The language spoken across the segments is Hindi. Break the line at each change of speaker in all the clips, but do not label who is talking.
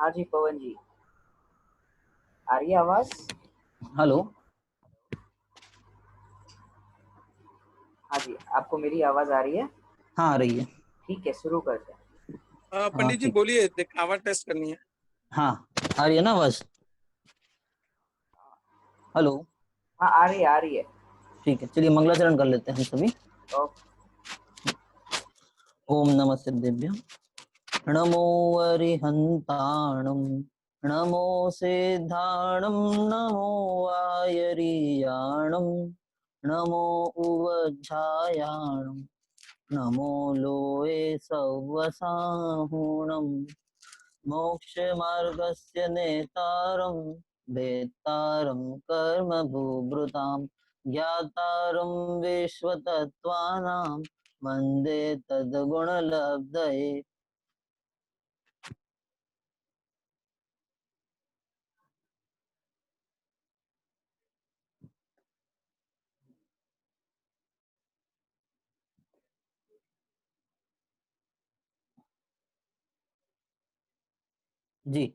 हाँ जी पवन जी, आ रही है आवाज?
हेलो।
हाँ जी, आपको मेरी आवाज आ रही है?
हाँ, आ रही है।
ठीक है, शुरू करते हैं।
हाँ
पंडित जी
ठीक।
बोलिए, आवाज टेस्ट करनी है।
हाँ, आ रही है ना आवाज? हेलो।
हाँ, आ रही है, आ रही है।
ठीक है, चलिए मंगलाचरण कर लेते हैं हम सभी।
ओके।
ओम नमः सिद्धेभ्यः। नमो अरिहन्ताणं, नमो सिद्धाणं, नमो आयरियाणं, नमो उवज्झायाणं, नमो लोये सव्वसाहुणं, मोक्षमार्गस्य नेतारं, भेत्तारं कर्मभूभृतां, ज्ञातारं विश्वतत्त्वानां, वन्दे तद्गुणलब्धये। जी,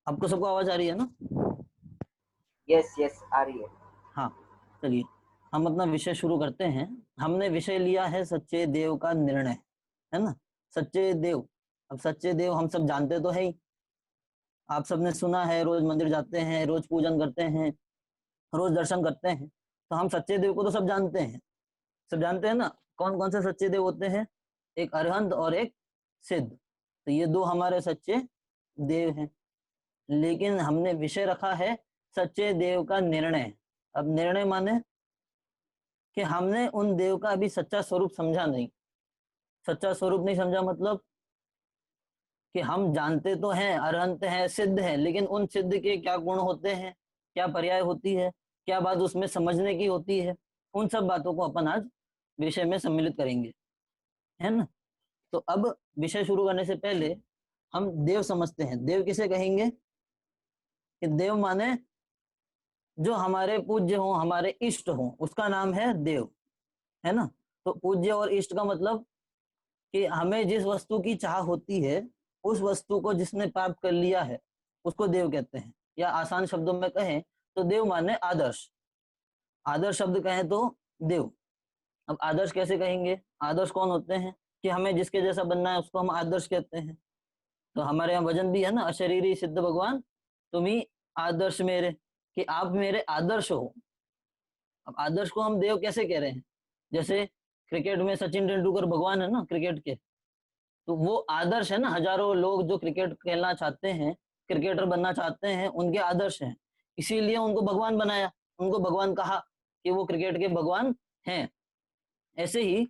आपको सबको आवाज आ रही है ना?
यस यस, आ रही है।
हाँ, चलिए हम अपना विषय शुरू करते हैं। हमने विषय लिया है सच्चे देव का निर्णय, है ना? सच्चे देव। अब सच्चे देव हम सब जानते तो है ही। आप सबने सुना है, रोज मंदिर जाते हैं, रोज पूजन करते हैं, रोज दर्शन करते हैं, तो हम सच्चे देव को तो सब जानते हैं। सब जानते हैं ना? कौन कौन से सच्चे देव होते हैं? एक अरहंत और एक सिद्ध। तो ये दो हमारे सच्चे देव हैं। लेकिन हमने विषय रखा है सच्चे देव का निर्णय। अब निर्णय माने कि हमने उन देव का अभी सच्चा स्वरूप समझा नहीं। सच्चा स्वरूप नहीं समझा मतलब कि हम जानते तो हैं, अरहंत हैं, सिद्ध हैं, लेकिन उन सिद्ध के क्या गुण होते हैं, क्या पर्याय होती है, क्या बात उसमें समझने की होती है, उन सब बातों को अपन आज विषय में सम्मिलित करेंगे, है ना? तो अब विषय शुरू करने से पहले हम देव समझते हैं। देव किसे कहेंगे? कि देव माने जो हमारे पूज्य हो, हमारे इष्ट हो, उसका नाम है देव, है ना? तो पूज्य और इष्ट का मतलब कि हमें जिस वस्तु की चाह होती है, उस वस्तु को जिसने प्राप्त कर लिया है, उसको देव कहते हैं। या आसान शब्दों में कहें तो देव माने आदर्श। आदर्श शब्द कहें तो देव। अब आदर्श कैसे कहेंगे? आदर्श कौन होते हैं? कि हमें जिसके जैसा बनना है उसको हम आदर्श कहते हैं। तो हमारे यहाँ वजन भी है ना, अशरीरी सिद्ध भगवान तुम ही आदर्श मेरे, कि आप मेरे आदर्श हो। अब आदर्श को हम देव कैसे कह रहे हैं? जैसे क्रिकेट में सचिन तेंदुलकर भगवान है ना क्रिकेट के, तो वो आदर्श है ना। हजारों लोग जो क्रिकेट खेलना चाहते हैं, क्रिकेटर बनना चाहते हैं, उनके आदर्श हैं। इसीलिए उनको भगवान बनाया, उनको भगवान कहा कि वो क्रिकेट के भगवान हैं। ऐसे ही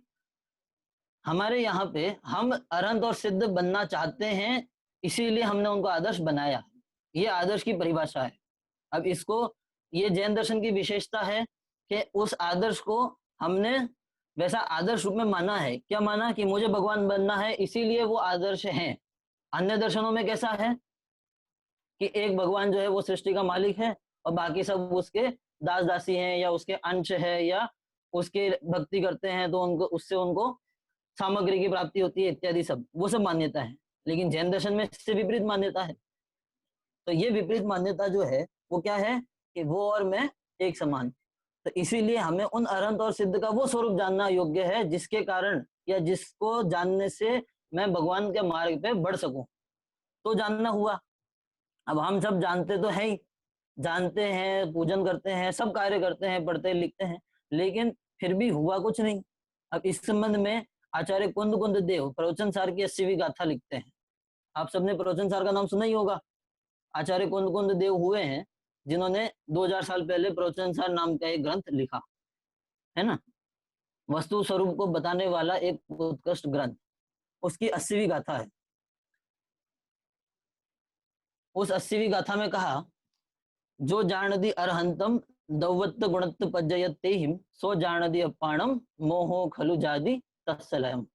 हमारे यहाँ पे हम अरहंत और सिद्ध बनना चाहते हैं, इसीलिए हमने उनको आदर्श बनाया। ये आदर्श की परिभाषा है। अब इसको, ये जैन दर्शन की विशेषता है कि उस आदर्श को हमने वैसा आदर्श रूप में माना है। क्या माना? कि मुझे भगवान बनना है, इसीलिए वो आदर्श हैं। अन्य दर्शनों में कैसा है कि एक भगवान जो है वो सृष्टि का मालिक है और बाकी सब उसके दास दासी हैं या उसके अंश है, या उसके भक्ति करते हैं तो उनको, उससे उनको सामग्री की प्राप्ति होती है इत्यादि, सब वो सब मान्यता है। लेकिन जैन दर्शन में इससे विपरीत मान्यता है। तो ये विपरीत मान्यता जो है वो क्या है? कि वो और मैं एक समान। तो इसीलिए हमें उन अरहंत और सिद्ध का वो स्वरूप जानना योग्य है जिसके कारण, या जिसको जानने से मैं भगवान के मार्ग पे बढ़ सकूं, तो जानना हुआ। अब हम सब जानते तो है ही, जानते हैं, पूजन करते हैं, सब कार्य करते हैं, पढ़ते लिखते हैं, लेकिन फिर भी हुआ कुछ नहीं। अब इस संबंध में आचार्य कुंद कुंद देव प्रवचन सार की 80वीं गाथा लिखते हैं। आप सबने प्रवचन सार का नाम सुना ही होगा। आचार्य कुंद कुंद देव हुए हैं जिन्होंने 2000 साल पहले प्रवचन सार नाम का एक ग्रंथ लिखा, है ना? वस्तु स्वरूप को बताने वाला एक उत्कृष्ट ग्रंथ। उसकी 80वीं गाथा है। उस 80वीं गाथा में कहा, जो जानदी अरहंतम दौवत्त गुणत्त पज्जयतेहिम सो जानदी अपाणम मोहो खलु जादी तत्सलयम।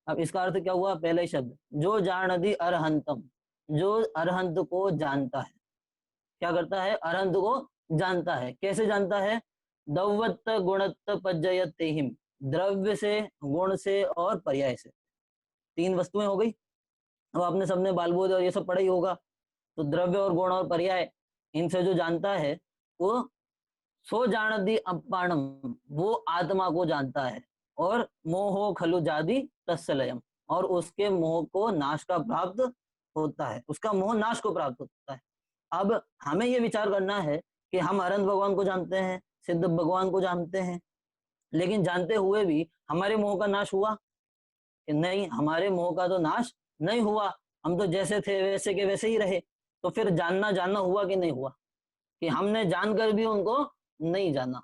अब इसका अर्थ क्या हुआ? पहले शब्द, जो जानदी अरहंतम, जो अरहंत को जानता है। क्या करता है? अरहंत को जानता है। कैसे जानता है? दौवत्त गुणत्त पज्जयतेहिम, द्रव्य से, गुण से और पर्याय से। तीन वस्तुएं हो गई। अब आपने सबने बालबोध और ये सब पढ़ा ही होगा तो द्रव्य और गुण और पर्याय इनसे जो जानता है वो सो जानती अपाणम, वो आत्मा को जानता है। और मोहो खलु जाति तत्सलयम, और उसके मोह को नाश का प्राप्त होता है, उसका मोह नाश को प्राप्त होता है। अब हमें ये विचार करना है कि हम अनंत भगवान को जानते हैं, सिद्ध भगवान को जानते हैं, लेकिन जानते हुए भी हमारे मोह का नाश हुआ कि नहीं? हमारे मोह का तो नाश नहीं हुआ, हम तो जैसे थे वैसे के वैसे ही रहे। तो फिर जानना जानना हुआ कि नहीं हुआ? कि हमने जानकर भी उनको नहीं जाना।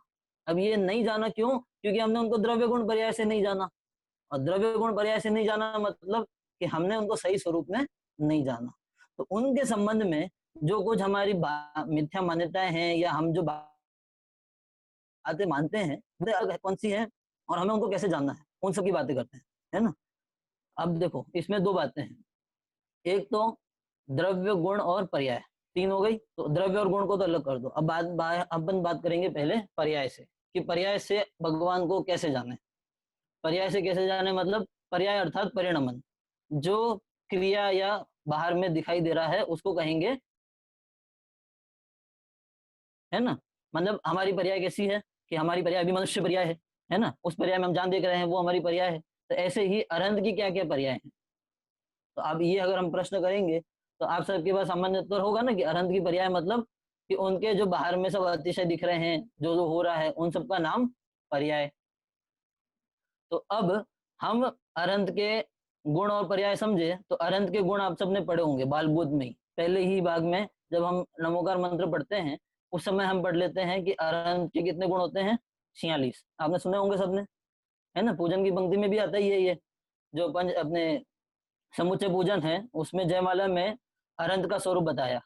अब ये नहीं जाना क्यों? क्योंकि हमने उनको द्रव्य गुण पर्याय से नहीं जाना, और द्रव्य गुण पर्याय से नहीं जाना मतलब कि हमने उनको सही स्वरूप में नहीं जाना। तो उनके संबंध में जो कुछ हमारी मिथ्या मान्यताएं हैं, या हम जो बातें मानते हैं वो अलग कौन सी है, और हमें उनको कैसे जानना है, उन सब की बातें करते हैं, है ना। अब देखो इसमें दो बातें हैं, एक तो द्रव्य गुण और पर्याय, तीन हो गई। तो द्रव्य और गुण को तो अलग कर दो। अब अपन बात करेंगे पहले पर्याय से, कि पर्याय से भगवान को कैसे जाने। पर्याय से कैसे जाने मतलब पर्याय अर्थात परिणमन, जो क्रिया या बाहर में दिखाई दे रहा है उसको कहेंगे, है ना। मतलब हमारी पर्याय कैसी है कि हमारी पर्याय अभी मनुष्य पर्याय है ना, उस पर्याय में हम जान देख रहे हैं, वो हमारी पर्याय है। तो ऐसे ही अरंत की क्या क्या पर्याय है। तो अब ये अगर हम प्रश्न करेंगे तो आप सबके पास सामान्य उत्तर होगा ना कि अरंत की पर्याय मतलब कि उनके जो बाहर में सब अतिशय दिख रहे हैं, जो जो हो रहा है, उन सब का नाम पर्याय। तो अब हम अरंत के गुण और पर्याय समझे, तो अरंत के गुण आप सबने पढ़े होंगे बाल बुद्ध में ही, पहले ही भाग में जब हम नमोकार मंत्र पढ़ते हैं उस समय हम पढ़ लेते हैं कि अरंत के कितने गुण होते हैं, 46। आपने सुने होंगे सबने, है ना। पूजन की पंक्ति में भी आता ही है ये, जो पंच अपने समुच्चय पूजन है उसमें जयमाला में अरंत का स्वरूप बताया।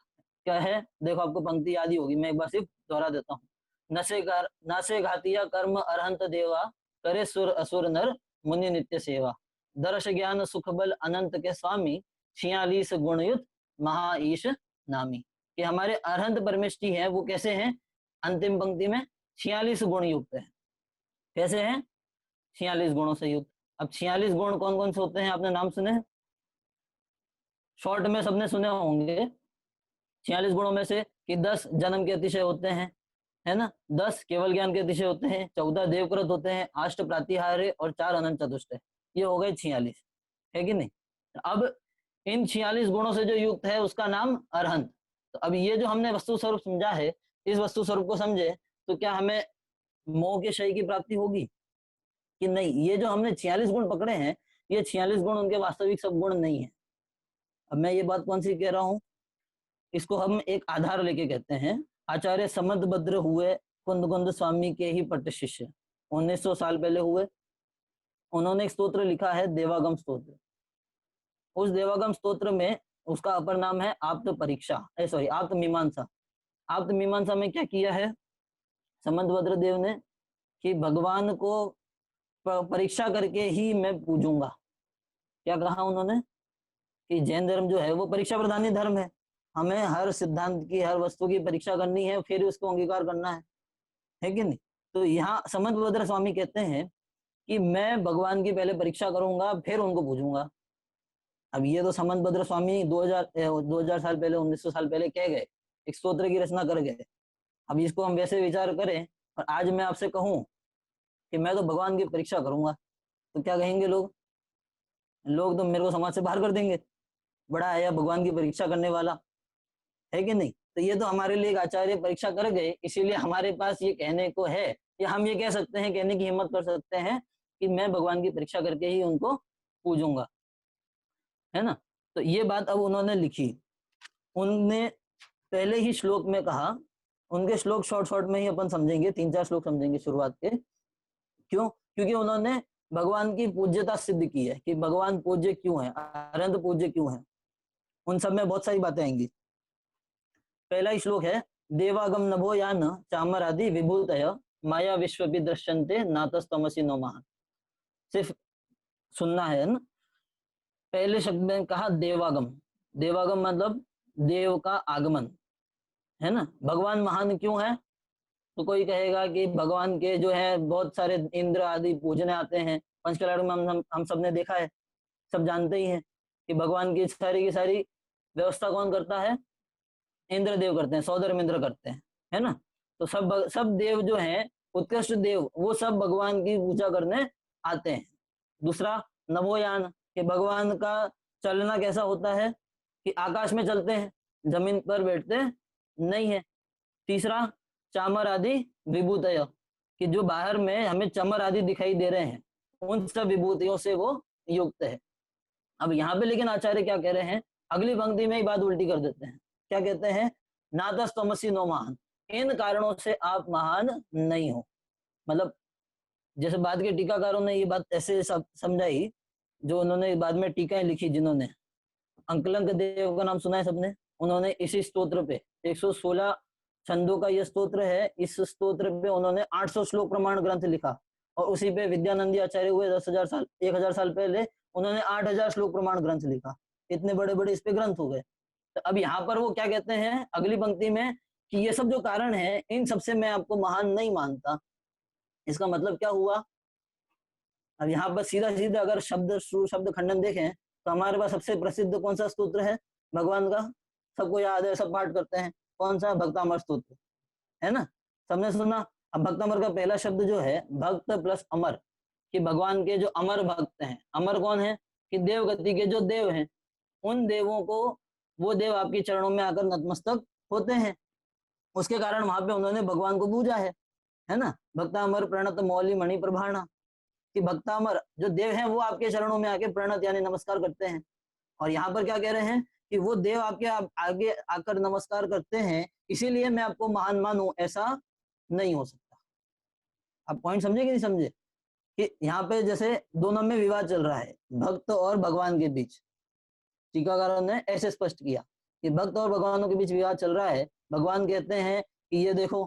क्या है देखो, आपको पंक्ति याद ही होगी, मैं एक बार सिर्फ दोहरा देता हूँ। नसे घातिया कर्म अरहंत देवा, करे सुर असुर नर मुनि नित्य सेवा, दर्श ज्ञान सुख बल अनंत के स्वामी, 46 गुणयुत महाईश नामी। कि हमारे अरहंत परमेष्टि है वो कैसे हैं, अंतिम पंक्ति में 46 गुण युक्त है। कैसे हैं, 46 गुणों से युक्त। अब 46 गुण कौन कौन से होते हैं, आपने नाम सुने, शॉर्ट में सबने सुने होंगे। 46 गुणों में से कि 10 जन्म के अतिशय होते हैं, है ना, 10 केवल ज्ञान के अतिशय होते हैं, 14 देवकृत होते हैं, 8 प्रातिहार्य और 4 अनंत चतुष्ट। ये हो गए 46, है कि नहीं। अब इन 46 गुणों से जो युक्त है उसका नाम अरहंत। तो अब ये जो हमने वस्तु स्वरूप समझा है, इस वस्तु स्वरूप को समझे तो क्या हमें मोह के क्षय की प्राप्ति होगी कि नहीं। ये जो हमने 46 गुण पकड़े हैं, ये 46 गुण उनके वास्तविक सब गुण नहीं है। अब मैं ये बात कौन सी कह रहा हूँ, इसको हम एक आधार लेके कहते हैं। आचार्य समदभद्र हुए कुंद स्वामी के ही पट्ट शिष्य, 1900 साल पहले हुए। उन्होंने एक स्तोत्र लिखा है देवागम स्तोत्र। उस देवागम स्तोत्र में उसका अपर नाम है आप्त परीक्षा, सॉरी आप्त मीमांसा। आप्त मीमांसा में क्या किया है समदभद्र देव ने कि भगवान को परीक्षा करके ही मैं पूजूंगा। क्या कहा उन्होंने कि जैन धर्म जो है वो परीक्षा प्रधानी धर्म है, हमें हर सिद्धांत की, हर वस्तु की परीक्षा करनी है, फिर उसको अंगीकार करना है कि नहीं। तो यहाँ समदभद्र स्वामी कहते हैं कि मैं भगवान की पहले परीक्षा करूंगा फिर उनको पूजूंगा। अब ये तो समदभद्र स्वामी 2000 साल पहले, 1900 साल पहले कह गए, एक स्तोत्र की रचना कर गए। अब इसको हम वैसे विचार करें और आज मैं आपसे कहूं कि मैं तो भगवान की परीक्षा करूंगा, तो क्या कहेंगे लोग तो मेरे को समाज से बाहर कर देंगे, बड़ा आया भगवान की परीक्षा करने वाला, है कि नहीं। तो ये तो हमारे लिए एक आचार्य परीक्षा कर गए, इसीलिए हमारे पास ये कहने को है, या हम ये कह सकते हैं, कहने की हिम्मत कर सकते हैं कि मैं भगवान की परीक्षा करके ही उनको पूजूंगा, है ना। तो ये बात अब उन्होंने लिखी। उनने पहले ही श्लोक में कहा, उनके श्लोक शॉर्ट में ही अपन समझेंगे, 3-4 श्लोक समझेंगे शुरुआत के। क्यों, क्योंकि उन्होंने भगवान की पूज्यता सिद्ध की है कि भगवान पूज्य क्यों है, अनंत पूज्य क्यों है। उन सब में बहुत सारी बातें आएंगी। पहला ही श्लोक है, देवागम नभो यान चामर आदि विभूतय माया विश्व भी दृश्यन्ते नातस्तमसि नो महान। सिर्फ सुनना है ना। पहले शब्द में कहा देवागम, देवागम मतलब देव का आगमन, है ना। भगवान महान क्यों है, तो कोई कहेगा कि भगवान के जो है बहुत सारे इंद्र आदि पूजने आते हैं। पंचकल्याण में हम सब ने देखा है, सब जानते ही हैं कि भगवान की सारी व्यवस्था कौन करता है, इंद्र देव करते हैं, सौदर्म इंद्र करते हैं, है ना। तो सब देव जो हैं, उत्कृष्ट देव, वो सब भगवान की पूजा करने आते हैं। दूसरा नभोयान, कि भगवान का चलना कैसा होता है, कि आकाश में चलते हैं, जमीन पर बैठते नहीं है। तीसरा चामर आदि विभूतय, कि जो बाहर में हमें चमर आदि दिखाई दे रहे हैं, उन सब विभूतियों से वो युक्त है। अब यहाँ पे लेकिन आचार्य क्या कह रहे हैं, अगली पंक्ति में ही बात उल्टी कर देते हैं। क्या कहते हैं, नातस्तमसी नो महान, इन कारणों से आप महान नहीं हो। मतलब जैसे बाद के टीकाकारों ने ये बात ऐसे समझाई, जो उन्होंने बाद में टीकाएं लिखी, जिन्होंने, अंकलंक देव का नाम सुना है सबने, उन्होंने इसी स्तोत्र पे 116 छंदों का ये स्तोत्र है, इस स्तोत्र पे उन्होंने 800 श्लोक प्रमाण ग्रंथ लिखा, और उसी पे विद्यानंदी आचार्य हुए 10,000 साल पहले, उन्होंने 8,000 श्लोक प्रमाण ग्रंथ लिखा। इतने बड़े बड़े इस पे ग्रंथ हो गए। तो अब यहाँ पर वो क्या कहते हैं अगली पंक्ति में, कि ये सब जो कारण है, इन सबसे मैं आपको महान नहीं मानता। इसका मतलब क्या हुआ, अब यहाँ पर सीधा सीधा अगर शब्द खंडन देखें, तो हमारे पास सबसे प्रसिद्ध कौन सा स्तोत्र है भगवान का, सबको याद है, सब पाठ करते हैं, कौन सा, भक्तामर स्तोत्र, है ना, सबने सुना। अब भक्तामर का पहला शब्द जो है भक्त प्लस अमर, कि भगवान के जो अमर भक्त हैं, अमर कौन है, कि देव गति के जो देव हैं, उन देवों को, वो देव आपके चरणों में आकर नतमस्तक होते हैं, उसके कारण वहां पे उन्होंने भगवान को पूजा है ना। भक्तामर प्रणत मौली मणि प्रभाणा, कि भक्तामर जो देव हैं वो आपके चरणों में आके प्रणत यानी नमस्कार करते हैं। और यहाँ पर क्या कह रहे हैं, कि वो देव आपके आगे आकर नमस्कार करते हैं, इसीलिए मैं आपको महान मानूं, ऐसा नहीं हो सकता। आप पॉइंट समझे कि नहीं समझे, कि यहाँ पे जैसे दोनों में विवाद चल रहा है, भक्त और भगवान के बीच। टीकाकारों ने ऐसे स्पष्ट किया कि भक्त और भगवानों के बीच विवाद चल रहा है। भगवान कहते हैं कि ये देखो,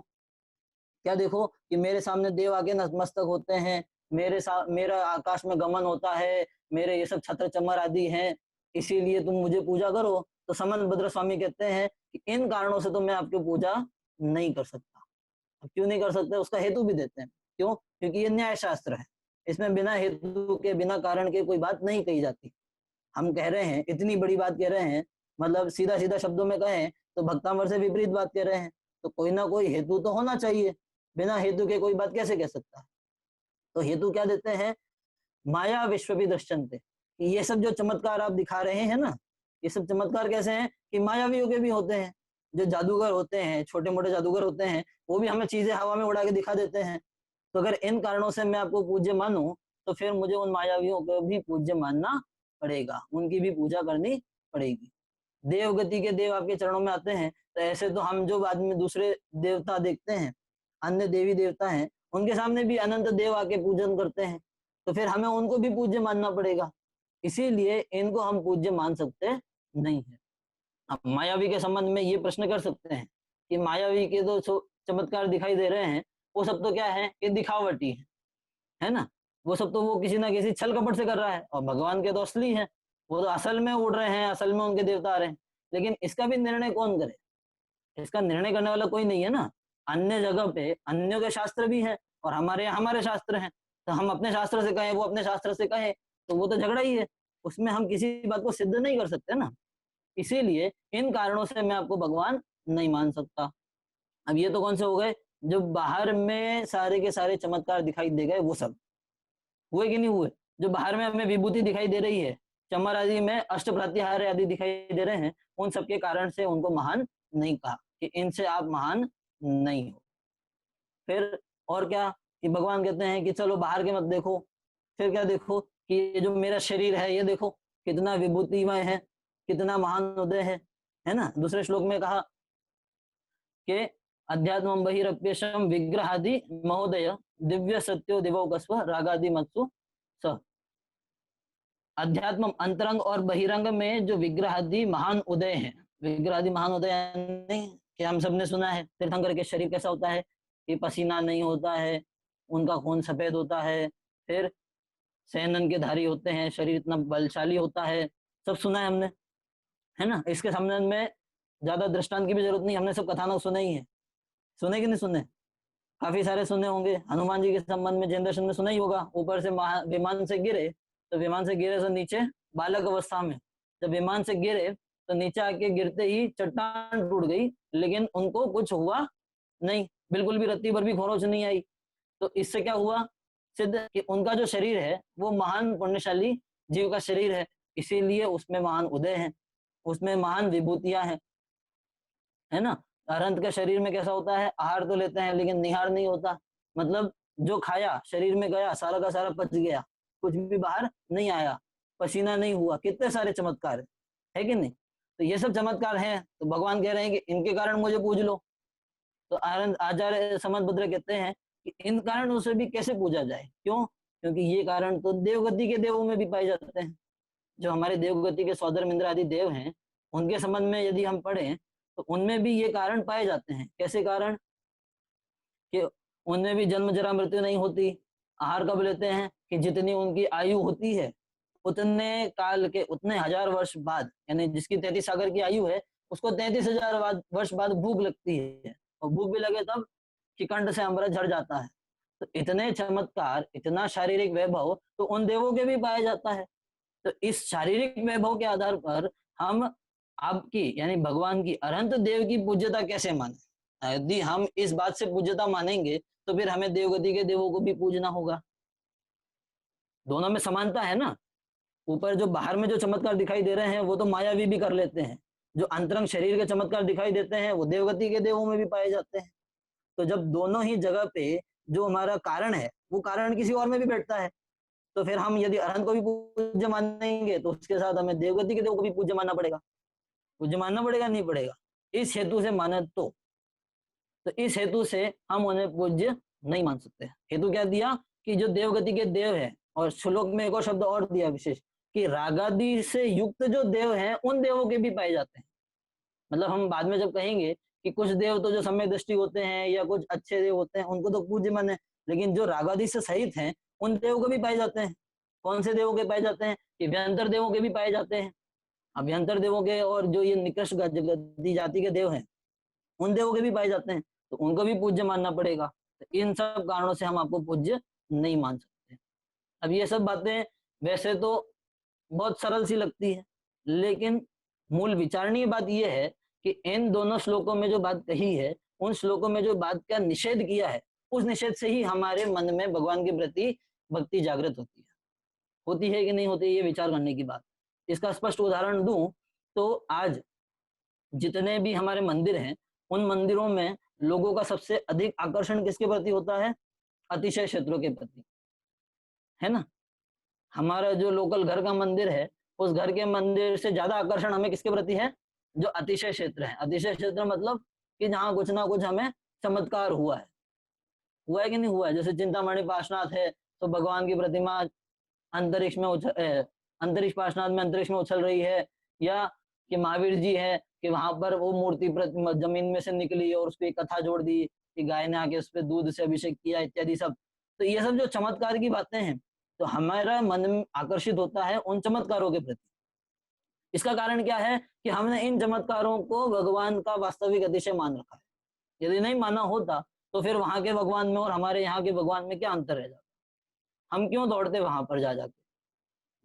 क्या देखो, कि मेरे सामने देव आके नतमस्तक होते हैं, मेरा आकाश में गमन होता है, मेरे ये सब छत्र चमर आदि हैं, इसीलिए तुम मुझे पूजा करो। तो समन भद्र स्वामी कहते हैं कि इन कारणों से तो मैं आपकी पूजा नहीं कर सकता। अब क्यों नहीं कर सकते, उसका हेतु भी देते हैं। क्यों, क्योंकि ये न्याय शास्त्र है, इसमें बिना हेतु के, बिना कारण के कोई बात नहीं कही जाती। हम कह रहे हैं, इतनी बड़ी बात कह रहे हैं, मतलब सीधा सीधा शब्दों में कहें तो भक्तामर से विपरीत बात कह रहे हैं, तो कोई ना कोई हेतु तो होना चाहिए, बिना हेतु के कोई बात कैसे कह सकता है। तो हेतु क्या देते हैं, माया विश्व भी दृश्यन्ते, ये सब जो चमत्कार आप दिखा रहे हैं ना, ये सब चमत्कार कैसे हैं, कि मायावियों के भी होते हैं, जो जादूगर होते हैं, छोटे मोटे जादूगर होते हैं, वो भी हमें चीजें हवा में उड़ा के दिखा देते हैं। तो अगर इन कारणों से मैं आपको पूज्य मानूं, तो फिर मुझे उन मायावियों को भी पूज्य मानना पड़ेगा, उनकी भी पूजा करनी पड़ेगी। देवगति के देव आपके चरणों में आते हैं, तो ऐसे तो हम जो बाद में दूसरे देवता देखते हैं, अन्य देवी देवता हैं, उनके सामने भी अनंत देव आके पूजन करते हैं, तो फिर हमें उनको भी पूज्य मानना पड़ेगा। इसीलिए इनको हम पूज्य मान सकते नहीं है। अब मायावी के संबंध में ये प्रश्न कर सकते हैं कि मायावी के तो चमत्कार दिखाई दे रहे हैं, वो सब तो क्या है, कि दिखावटी है ना, वो सब तो वो किसी ना किसी छल कपट से कर रहा है, और भगवान के तो असली है, वो तो असल में उड़ रहे हैं, असल में उनके देवता आ रहे हैं। लेकिन इसका भी निर्णय कौन करे, इसका निर्णय करने वाला कोई नहीं है ना। अन्य जगह पे अन्यों के शास्त्र भी हैं, और हमारे यहाँ हमारे शास्त्र हैं, तो हम अपने शास्त्र से कहें, वो अपने शास्त्र से कहें, तो वो तो झगड़ा ही है, उसमें हम किसी बात को सिद्ध नहीं कर सकते ना। इसीलिए इन कारणों से मैं आपको भगवान नहीं मान सकता। अब ये तो कौन से हो गए, जो बाहर में सारे के सारे चमत्कार दिखाई दे गए, वो सब हुए कि नहीं हुए। जो बाहर में हमें विभूति दिखाई दे रही है, चमर आदि में अष्ट प्रत्याहार आदि दिखाई दे रहे हैं, उन सब के कारण से उनको महान नहीं कहा, कि इनसे आप महान नहीं हो। फिर और क्या, कि भगवान कहते हैं कि चलो बाहर के मत देखो, फिर क्या देखो, कि ये जो मेरा शरीर है, ये देखो कितना विभूतिमय है, कितना महान उदय है ना। दूसरे श्लोक में कहा कि अध्यात्म बहिरप्यशम विग्रहादि महोदय दिव्य सत्यो दिवोकस्व रागादि मत्सु स। अध्यात्म अंतरंग और बहिरंग में जो विग्रहादि महान उदय है, विग्रहादि महान उदय नहीं कि हम सबने सुना है तीर्थंकर के शरीर कैसा होता है, कि पसीना नहीं होता है, उनका खून सफेद होता है, फिर सैनन के धारी होते हैं, शरीर इतना बलशाली होता है, सब सुना है हमने, है ना। इसके संबंध में ज्यादा दृष्टांत की भी जरूरत नहीं, हमने सब कथानक सुने ही है, सुने कि नहीं सुने, काफी सारे सुने होंगे। हनुमान जी के संबंध में जैन दर्शन में सुना ही होगा, ऊपर से विमान से गिरे, तो विमान से गिरे से नीचे बालक अवस्था में, जब विमान से गिरे तो नीचे आके गिरते ही चट्टान टूट गई, लेकिन उनको कुछ हुआ नहीं, बिल्कुल भी रत्ती भर भी खरोंच नहीं आई। तो इससे क्या हुआ सिद्ध कि उनका जो शरीर है वो महान पुण्यशाली जीव का शरीर है, इसीलिए उसमें महान उदय है, उसमें महान विभूतियां हैं, है ना। अरंत के शरीर में कैसा होता है, आहार तो लेते हैं लेकिन निहार नहीं होता, मतलब जो खाया शरीर में गया सारा का सारा पच गया, कुछ भी बाहर नहीं आया, पसीना नहीं हुआ। कितने सारे चमत्कार है कि नहीं। तो ये सब चमत्कार हैं, तो भगवान कह रहे हैं कि इनके कारण मुझे पूज लो। तो आचार्य समंतभद्र कहते हैं कि इन कारणों से भी कैसे पूजा जाए, क्यों, क्योंकि ये कारण तो देवगति के देवों में भी पाए जाते हैं। जो हमारे देवगति के सौदर इंद्र आदि देव हैं, उनके संबंध में यदि हम पढ़ें तो उनमें भी ये कारण पाए जाते हैं। कैसे कारण, कि उनमें भी जन्म जरा मृत्यु नहीं होती। आहार कब लेते हैं, कि जितनी उनकी आयु होती है उतने काल के, उतने हजार वर्ष बाद, यानी जिसकी 33 सागर की आयु है उसको 33,000 वर्ष बाद भूख लगती है, और भूख भी लगे तब कि कंठ से अमृत झड़ जाता है। तो इतने चमत्कार, इतना शारीरिक वैभव तो उन देवों के भी पाया जाता है। तो इस शारीरिक वैभव के आधार पर हम आपकी यानी भगवान की, अरहंत देव की पूज्यता कैसे माने। यदि हम इस बात से पूज्यता मानेंगे तो फिर हमें देवगति के देवों को भी पूजना होगा। दोनों में समानता है ना। ऊपर जो बाहर में जो चमत्कार दिखाई दे रहे हैं वो तो मायावी भी कर लेते हैं, जो अंतरंग शरीर के चमत्कार दिखाई देते हैं वो देवगति के देवों में भी पाए जाते हैं। तो जब दोनों ही जगह पे जो हमारा कारण है वो कारण किसी और में भी बैठता है, तो फिर हम यदि अरहंत को भी पूज्य मानेंगे तो उसके साथ हमें देवगति के देव को भी पूज्य मानना पड़ेगा। पूज्य मानना पड़ेगा, नहीं पड़ेगा, इस हेतु से माने तो इस हेतु से हम उन्हें पूज्य नहीं मान सकते। हेतु क्या दिया, कि जो देवगति के देव है, और श्लोक में एक और शब्द और दिया विशेष, कि रागादि से युक्त जो देव हैं उन देवों के भी पाए जाते हैं। मतलब हम बाद में जब कहेंगे कि कुछ देव तो जो सम्यक दृष्टि होते हैं या कुछ अच्छे देव होते हैं उनको तो पूज्य माने, लेकिन जो रागादि से सहित हैं उन देवों को भी पाए जाते हैं। कौन से देवों के पाए जाते हैं, कि व्यंतर देवों के भी पाए जाते हैं। अभ्यंतर देवों के और जो ये निकृष्ट गद्दी जाति के देव हैं उन देवों के भी पाए जाते हैं, तो उनको भी पूज्य मानना पड़ेगा। तो इन सब कारणों से हम आपको पूज्य नहीं मान सकते। अब ये सब बातें वैसे तो बहुत सरल सी लगती है, लेकिन मूल विचारणीय बात यह है कि इन दोनों श्लोकों में जो बात कही है, उन श्लोकों में जो बात का निषेध किया है, उस निषेध से ही हमारे मन में भगवान के प्रति भक्ति जागृत होती है कि नहीं होती, ये विचार करने की बात। इसका स्पष्ट उदाहरण दूं तो आज जितने भी हमारे मंदिर हैं उन मंदिरों में लोगों का सबसे अधिक आकर्षण किसके प्रति होता है, अतिशय क्षेत्रों के प्रति, है ना। हमारा जो लोकल घर का मंदिर है उस घर के मंदिर से ज्यादा आकर्षण हमें किसके प्रति है, जो अतिशय क्षेत्र है। अतिशय क्षेत्र मतलब कि जहाँ कुछ ना कुछ हमें चमत्कार हुआ है कि नहीं हुआ है। जैसे चिंतामणि पार्श्वनाथ है तो भगवान की प्रतिमा अंतरिक्ष में अंतरिक्ष पार्श्वनाथ में अंतरिक्ष में उछल रही है, या कि महावीर जी है कि वहां पर वो मूर्ति जमीन में से निकली और उसको एक कथा जोड़ दी कि गाय ने आके उस पर दूध से अभिषेक किया इत्यादि सब। तो ये सब जो चमत्कार की बातें हैं, तो हमारा मन आकर्षित होता है उन चमत्कारों के प्रति। इसका कारण क्या है, कि हमने इन चमत्कारों को भगवान का वास्तविक अतिशय मान रखा है। यदि नहीं माना होता तो फिर वहां के भगवान में और हमारे यहाँ के भगवान में क्या अंतर रह जाता। हम क्यों दौड़ते वहां पर जाके,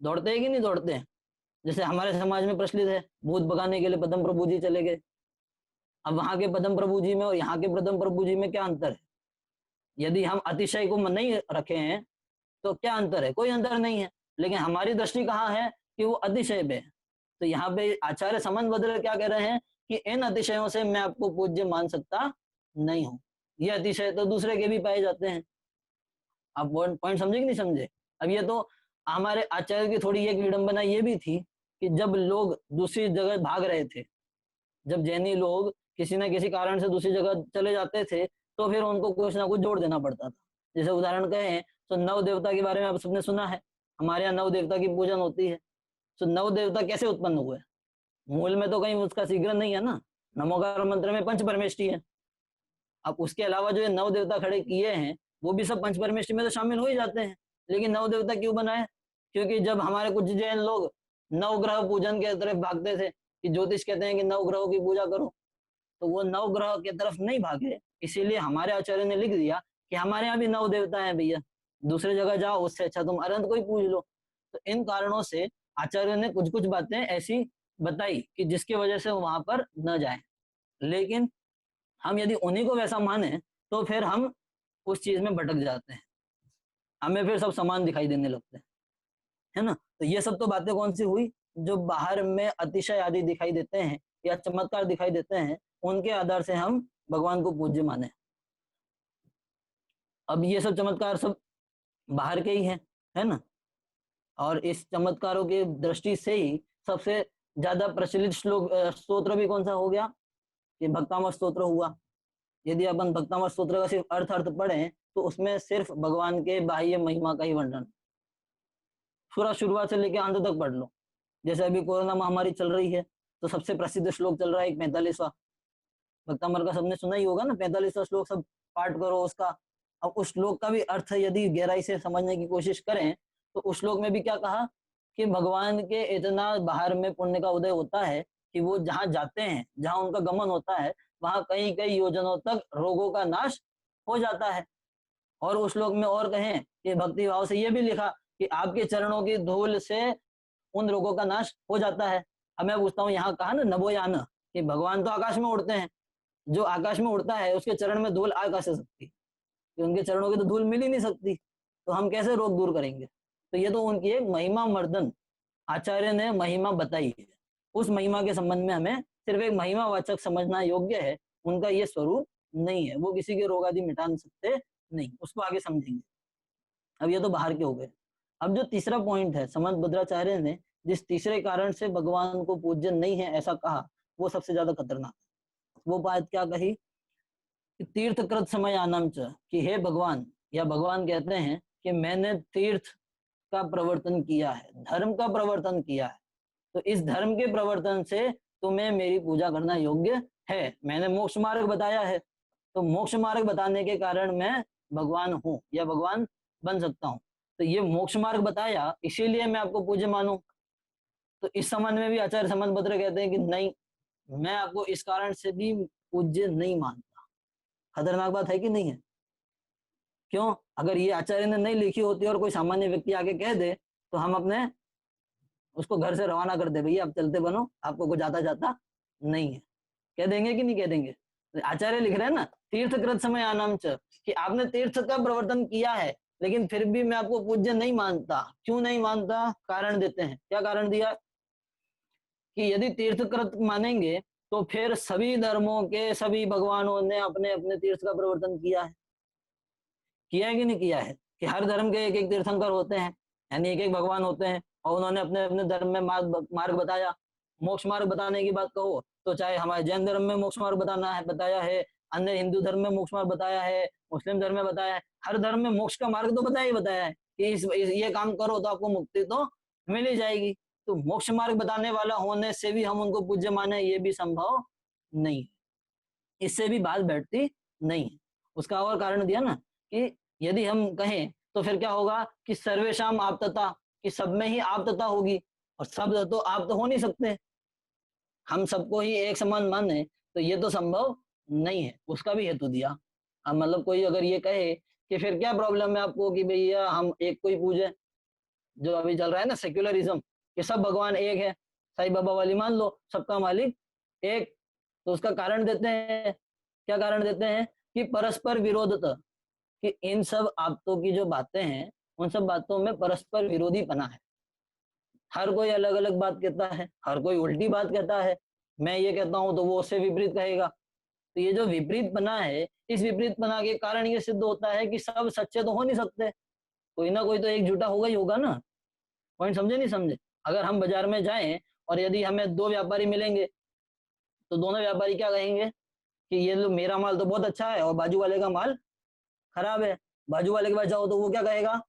दौड़ते हैं कि नहीं दौड़ते हैं। जैसे हमारे समाज में प्रचलित है, भूत भगाने के लिए पद्म प्रभु जी चले गए। अब वहां के पद्म प्रभु जी में और यहाँ के पद्म प्रभु जी में क्या अंतर है। यदि हम अतिशय को नहीं रखे हैं तो क्या अंतर है, कोई अंतर नहीं है। लेकिन हमारी दृष्टि कहाँ है, कि वो अतिशय पे है। तो यहाँ पे आचार्य समंतभद्र क्या कह रहे हैं, कि इन अतिशयों से मैं आपको पूज्य मान सकता नहीं हूँ। ये अतिशय तो दूसरे के भी पाए जाते हैं। आप पॉइंट समझे कि नहीं समझे। अब ये तो हमारे आचार्य की थोड़ी एक विडंबना ये भी थी कि जब लोग दूसरी जगह भाग रहे थे, जब जैनी लोग किसी न किसी कारण से दूसरी जगह चले जाते थे तो फिर उनको कुछ ना कुछ जोड़ देना पड़ता था। जैसे उदाहरण कहें तो नव देवता के बारे में आप सबने सुना है, हमारे यहाँ नव देवता की पूजन होती है। तो नव देवता कैसे उत्पन्न हुए, मूल में तो कहीं उसका शीघ्र नहीं है ना। नमोकार मंत्र में पंच परमेष्टि है। अब उसके अलावा जो ये नव देवता खड़े किए हैं वो भी सब पंच परमेष्टि में तो शामिल हो ही जाते हैं। लेकिन नव देवता क्यों बनाए, क्योंकि जब हमारे कुछ जैन लोग नवग्रह पूजन के तरफ भागते थे, कि ज्योतिष कहते हैं कि नवग्रहों की पूजा करो, तो वो नवग्रह के तरफ नहीं भागे। इसीलिए हमारे आचार्य ने लिख दिया कि हमारे यहाँ भी नव देवता है भैया, दूसरी जगह जाओ, उससे अच्छा तुम अनंत को ही पूज लो। तो इन कारणों से आचार्य ने कुछ कुछ बातें ऐसी बताई कि जिसकी वजह से वो वहां पर न जाए। लेकिन हम यदि उन्हीं को वैसा माने तो फिर हम उस चीज में भटक जाते हैं, हमें फिर सब समान दिखाई देने लगते हैं, है ना। तो ये सब तो बातें कौन सी हुई, जो बाहर में अतिशय आदि दिखाई देते हैं या चमत्कार दिखाई देते हैं, उनके आधार से हम भगवान को पूज्य माने। अब ये सब चमत्कार सब बाहर के ही हैं, है ना। और इस चमत्कारों की दृष्टि से ही सबसे ज्यादा प्रचलित श्लोक स्तोत्र भी कौन सा हो गया, ये भक्तामृत स्तोत्र हुआ। यदि अपन भक्तामृत स्तोत्र का सिर्फ अर्थ पढ़ें तो उसमें सिर्फ भगवान के बाह्य महिमा का ही वर्णन, पूरा शुरुआत से लेकर अंत तक पढ़ लो। जैसे अभी कोरोना महामारी चल रही है तो सबसे प्रसिद्ध श्लोक चल रहा है 45वां भक्तामृत का, सबने सुना ही होगा ना, 45वां श्लोक सब पाठ करो उसका। अब उस श्लोक का भी अर्थ यदि गहराई से समझने की कोशिश करें तो उस श्लोक में भी क्या कहा कि भगवान के इतना बाहर में पुण्य का उदय होता है कि वो जहाँ जाते हैं, जहाँ उनका गमन होता है, वहां कई कई योजनों तक रोगों का नाश हो जाता है। और उस श्लोक में और कहें कि भक्ति भाव से ये भी लिखा कि आपके चरणों की धूल से उन रोगों का नाश हो जाता है। अब मैं पूछता हूँ, यहाँ कहा ना नभोयान, कि भगवान तो आकाश में उड़ते हैं, जो आकाश में उड़ता है उसके चरण में धूल आ कैसे सकती, कि उनके चरणों की तो धूल मिल ही नहीं सकती, तो हम कैसे रोग दूर करेंगे। तो ये तो उनकी एक महिमा मर्दन आचार्य ने महिमा बताई है। उस महिमा के संबंध में हमें सिर्फ एक महिमावाचक समझना योग्य है, उनका ये स्वरूप नहीं है, वो किसी के रोग आदि मिटा नहीं सकते, नहीं, उसको आगे समझेंगे। अब ये तो बाहर के हो गए। अब जो तीसरा पॉइंट है, समंत भद्राचार्य ने जिस तीसरे कारण से भगवान को पूज्य नहीं है ऐसा कहा, वो सबसे ज्यादा खतरनाक। वो बात क्या कही कि तीर्थकृत समय आनम च, कि हे भगवान, या भगवान कहते हैं कि मैंने तीर्थ का प्रवर्तन किया है, धर्म का प्रवर्तन किया है, तो इस धर्म के प्रवर्तन से तुम्हें मेरी पूजा करना योग्य है। मैंने मोक्ष मार्ग बताया है, तो मोक्ष मार्ग बताने के कारण मैं भगवान हूँ या भगवान बन सकता हूँ। तो ये मोक्ष मार्ग बताया इसीलिए मैं आपको पूज्य मानूं। तो इस संबंध में भी आचार्य समंत भद्र कहते हैं कि नहीं, मैं आपको इस कारण से भी पूज्य नहीं मानता। खतरनाक बात है कि नहीं है। क्यों, अगर ये आचार्य ने नहीं लिखी होती और कोई सामान्य व्यक्ति आके कह दे तो हम अपने उसको घर से रवाना कर दे, भैया आप चलते बनो, आपको कुछ आता जाता नहीं है, कह देंगे कि नहीं कह देंगे। आचार्य लिख रहे हैं ना, तीर्थकृत समय आनम च, कि आपने तीर्थ का प्रवर्तन किया है लेकिन फिर भी मैं आपको पूज्य नहीं मानता। क्यों नहीं मानता, कारण देते हैं। क्या कारण दिया कि यदि तीर्थकृत मानेंगे तो फिर सभी धर्मों के सभी भगवानों ने अपने अपने तीर्थ का प्रवर्तन किया है कि नहीं किया है, कि हर धर्म के एक एक तीर्थंकर होते हैं, यानी एक एक भगवान होते हैं, और उन्होंने अपने अपने धर्म में मार्ग बताया। मोक्ष मार्ग बताने की बात कहो तो चाहे हमारे जैन धर्म में मोक्ष मार्ग बताया है, अन्य हिंदू धर्म में मोक्ष मार्ग बताया है, मुस्लिम धर्म में बताया है, हर धर्म में मोक्ष का मार्ग तो बताया है कि ये काम करो तो आपको मुक्ति तो मिल ही जाएगी। तो मोक्ष मार्ग बताने वाला होने से भी हम उनको पूज्य माने, ये भी संभव नहीं, इससे भी बात बैठती नहीं। उसका और कारण दिया ना कि यदि हम कहें तो फिर क्या होगा कि सर्वेशाम आपतता, कि सब में ही आपतता होगी, और सब तो आप तो हो नहीं सकते, हम सबको ही एक समान माने तो ये तो संभव नहीं है। उसका भी हेतु दिया। अब मतलब कोई अगर ये कहे कि फिर क्या प्रॉब्लम है आपको कि भैया हम एक को ही पूजे, जो अभी चल रहा है ना सेक्युलरिज्म, कि सब भगवान एक है, साईं बाबा वाली मान लो, सबका मालिक एक, तो उसका कारण देते हैं। क्या कारण देते हैं कि परस्पर विरोधता, कि इन सब आपतों की जो बातें हैं उन सब बातों में परस्पर विरोधी पना है। हर कोई अलग अलग बात कहता है, हर कोई उल्टी बात कहता है, मैं ये कहता हूं तो वो उससे विपरीत कहेगा। तो ये जो विपरीत पना है, इस विपरीत पना के कारण ये सिद्ध होता है कि सब सच्चे तो हो नहीं सकते, कोई ना कोई तो एक झूठा होगा ही होगा ना। पॉइंट समझे नहीं समझे। अगर हम बाजार में जाएं और यदि हमें दो व्यापारी मिलेंगे तो दोनों व्यापारी क्या कहेंगे कि ये लो मेरा माल तो बहुत अच्छा है और बाजू वाले का माल खराब है। बाजू वाले के पास जाओ तो वो क्या कहेगा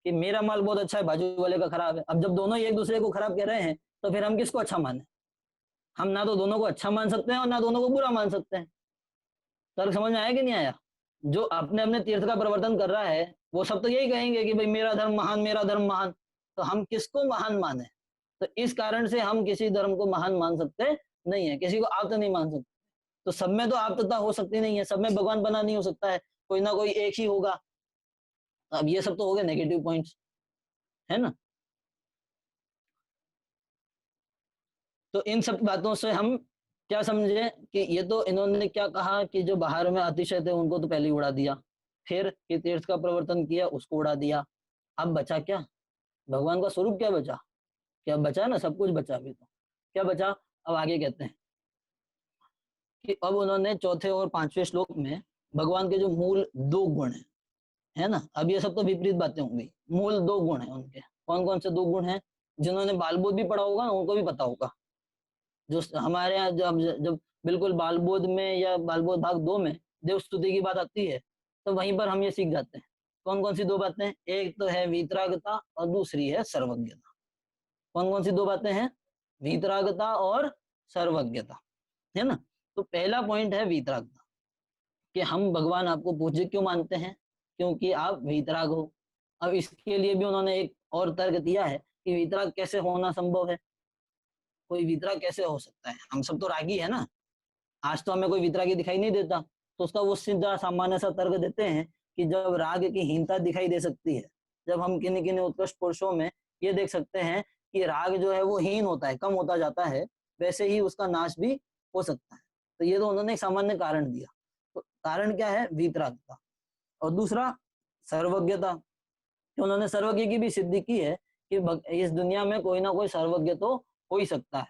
कि मेरा माल बहुत अच्छा है, बाजू वाले का खराब है। अब जब दोनों ही एक दूसरे को खराब कह रहे हैं तो फिर हम किसको अच्छा माने। हम ना तो दोनों को अच्छा मान सकते हैं और ना दोनों को बुरा मान सकते हैं। तर्क समझ में आया कि नहीं आया। जो अपने अपने तीर्थ का प्रवर्तन कर रहा है वो सब तो यही कहेंगे कि भाई मेरा धर्म महान, मेरा धर्म महान। तो हम किसको महान माने। तो इस कारण से हम किसी धर्म को महान मान सकते नहीं है, किसी को आप्त नहीं मान सकते। तो सब में तो आप्तता हो सकती नहीं है, सब में भगवान बना नहीं हो सकता है, कोई ना कोई एक ही होगा। अब ये सब तो हो गए नेगेटिव पॉइंट्स, है ना। तो इन सब बातों से हम क्या समझे कि ये तो इन्होंने क्या कहा कि जो बाहर में अतिशय थे उनको तो पहले ही उड़ा दिया, फिर कि तीर्थ का प्रवर्तन किया उसको उड़ा दिया। अब बचा क्या? भगवान का स्वरूप क्या बचा? क्या बचा ना, सब कुछ बचा। अभी तो क्या बचा? अब आगे कहते हैं कि अब उन्होंने चौथे और पांचवें श्लोक में भगवान के जो मूल दो गुण है ना, अब ये सब तो विपरीत बातें हो गई। मूल दो गुण है उनके, कौन कौन से दो गुण हैं? जिन्होंने बालबोध भी पढ़ा होगा उनको भी पता होगा। जो हमारे यहाँ जब जब बिल्कुल बालबोध में या बालबोध भाग 2 में देव स्तुति की बात आती है, तो वहीं पर हम ये सीख जाते हैं। कौन कौन सी दो बातें? एक तो है वीतरागता और दूसरी है सर्वज्ञता। कौन कौन सी दो बातें हैं? वीतरागता और सर्वज्ञता, है ना। तो पहला पॉइंट है वीतरागता, कि हम भगवान आपको पूज्य क्यों मानते हैं? क्योंकि आप वीतराग हो। अब इसके लिए भी उन्होंने एक और तर्क दिया है कि वीतराग कैसे होना संभव है। कोई वीतराग कैसे हो सकता है? हम सब तो रागी है ना, आज तो हमें कोई वितरागी दिखाई नहीं देता। तो उसका वो सीधा सामान्य सा तर्क देते हैं कि जब राग की हीनता दिखाई दे सकती है, जब हम किन्हीं किन्हीं उत्कृष्ट पुरुषों में ये देख सकते हैं कि राग जो है वो हीन होता है, कम होता जाता है, वैसे ही उसका नाश भी हो सकता है। तो ये तो उन्होंने एक सामान्य कारण दिया। तो कारण क्या है? वीतरागता। और दूसरा सर्वज्ञता, कि उन्होंने सर्वज्ञ की भी सिद्धि की है कि इस दुनिया में कोई ना कोई सर्वज्ञ तो हो ही सकता है।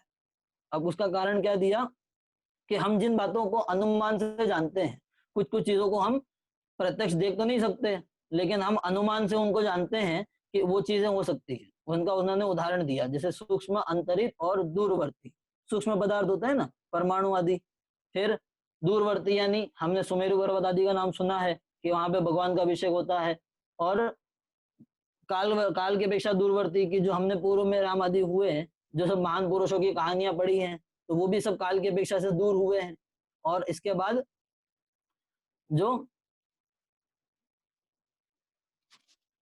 अब उसका कारण क्या दिया कि हम जिन बातों को अनुमान से जानते हैं, कुछ कुछ चीजों को हम प्रत्यक्ष देख तो नहीं सकते, लेकिन हम अनुमान से उनको जानते हैं कि वो चीजें हो सकती है। उनका उन्होंने उदाहरण दिया, जैसे सूक्ष्म, अंतरित और दूरवर्ती। सूक्ष्म पदार्थ होता है ना, परमाणु आदि। फिर दूरवर्ती यानी हमने सुमेरु पर्वत आदि का नाम सुना है कि वहां पे भगवान का अभिषेक होता है। और काल की अपेक्षा दूरवर्ती की जो हमने पूर्व में राम आदि हुए हैं, जो सब महान पुरुषों की कहानियां पढ़ी हैं, तो वो भी सब काल की अपेक्षा से दूर हुए हैं। और इसके बाद जो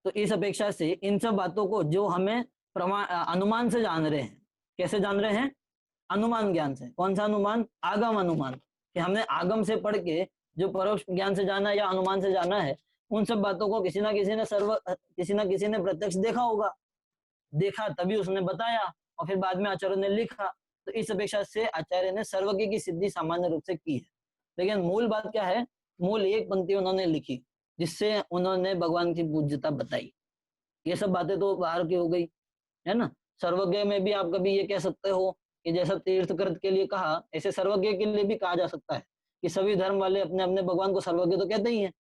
तो इस अपेक्षा से इन सब बातों को जो हमें अनुमान से जान रहे हैं। कैसे जान रहे हैं? अनुमान ज्ञान से। कौन सा अनुमान? आगम अनुमान, कि हमने आगम से पढ़ के जो परोक्ष ज्ञान से जाना या अनुमान से जाना है, उन सब बातों को किसी ना किसी ने प्रत्यक्ष देखा होगा। देखा तभी उसने बताया, और फिर बाद में आचार्य ने लिखा। तो इस अपेक्षा से आचार्य ने सर्वज्ञ की सिद्धि सामान्य रूप से की है। लेकिन मूल बात क्या है? मूल एक पंक्ति उन्होंने लिखी जिससे उन्होंने भगवान की पूज्यता बताई। ये सब बातें तो बाहर की हो गई, है ना। सर्वज्ञ में भी आप कभी ये कह सकते हो कि जैसा तीर्थकृत के लिए कहा, ऐसे सर्वज्ञ के लिए भी कहा जा सकता है कि सभी धर्म वाले अपने अपने भगवान को सर्वज्ञ तो कहते ही हैं।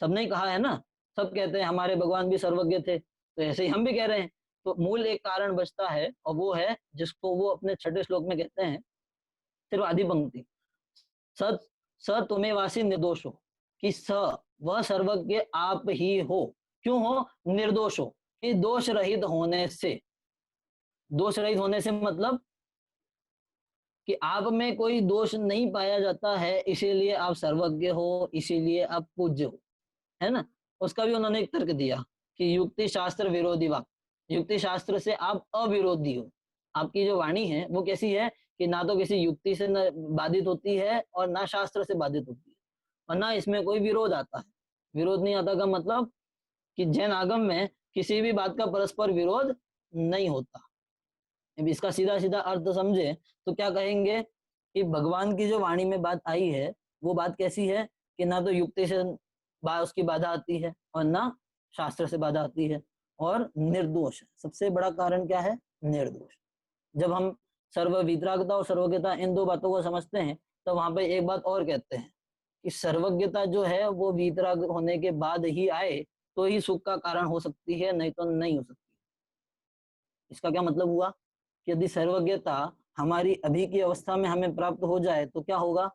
सबने ही कहा है ना, सब कहते हैं हमारे भगवान भी सर्वज्ञ थे, तो ऐसे ही हम भी कह रहे हैं। तो मूल एक कारण बचता है, और वो है जिसको वो अपने 6ठे श्लोक में कहते हैं, सिर्फ आधी पंक्ति, सत स तुम्हेवासी निर्दोष हो, कि स वह सर्वज्ञ आप ही हो। क्यों हो? निर्दोष हो, कि दोष रहित होने से। दोष रहित होने से मतलब कि आप में कोई दोष नहीं पाया जाता है, इसीलिए आप सर्वज्ञ हो, इसीलिए आप पूज्य हो, है ना। उसका भी उन्होंने एक तर्क दिया कि युक्ति शास्त्र विरोधी वाक्य, युक्ति शास्त्र से आप अविरोधी हो। आपकी जो वाणी है वो कैसी है कि ना तो किसी युक्ति से न बाधित होती है और ना शास्त्र से बाधित होती है, और ना इसमें कोई विरोध आता है। विरोध नहीं आता का मतलब कि जैन आगम में किसी भी बात का परस्पर विरोध नहीं होता। अब इसका सीधा सीधा अर्थ समझे तो क्या कहेंगे कि भगवान की जो वाणी में बात आई है वो बात कैसी है कि ना तो युक्ति से उसकी बाधा आती है और ना शास्त्र से बाधा आती है, और निर्दोष है। सबसे बड़ा कारण क्या है? निर्दोष। जब हम सर्व वितरागता और सर्वज्ञता इन दो बातों को समझते हैं, तो वहां पे एक बात और कहते हैं कि सर्वज्ञता जो है वो वितराग होने के बाद ही आए तो ही सुख का कारण हो सकती है, नहीं तो नहीं हो सकती। इसका क्या मतलब हुआ कि यदि सर्वज्ञता हमारी अभी की अवस्था में हमें प्राप्त हो जाए तो क्या होगा?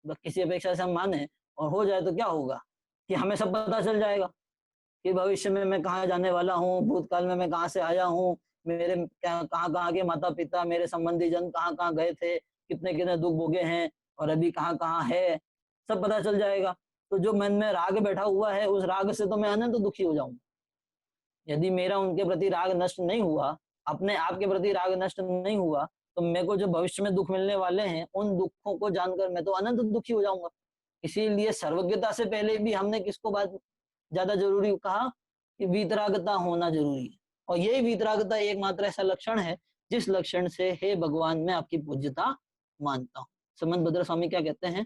किसी अपेक्षा से हम माने और हो जाए तो क्या होगा कि हमें सब पता चल जाएगा कि भविष्य में मैं कहाँ जाने वाला हूँ, भूतकाल में मैं कहाँ से आया हूँ, मेरे कहाँ कहाँ के माता पिता, मेरे संबंधी जन कहाँ कहाँ गए थे, कितने कितने दुख भोगे हैं, और अभी कहाँ कहाँ है, सब पता चल जाएगा। तो जो मन में राग बैठा हुआ है, उस राग से तो मैं अनंत दुखी हो जाऊंगा। यदि मेरा उनके प्रति राग नष्ट नहीं हुआ, अपने आप के प्रति राग नष्ट नहीं हुआ, तो मेरे को जो भविष्य में दुख मिलने वाले हैं उन दुखों को जानकर मैं तो अनंत दुखी हो जाऊंगा। इसीलिए सर्वज्ञता से पहले भी हमने किसको बात ज्यादा जरूरी कहा कि वीतरागता होना जरूरी है। और यही वीतरागता एकमात्र ऐसा लक्षण है जिस लक्षण से हे भगवान मैं आपकी पूज्यता मानता हूँ। समंत भद्र स्वामी क्या कहते हैं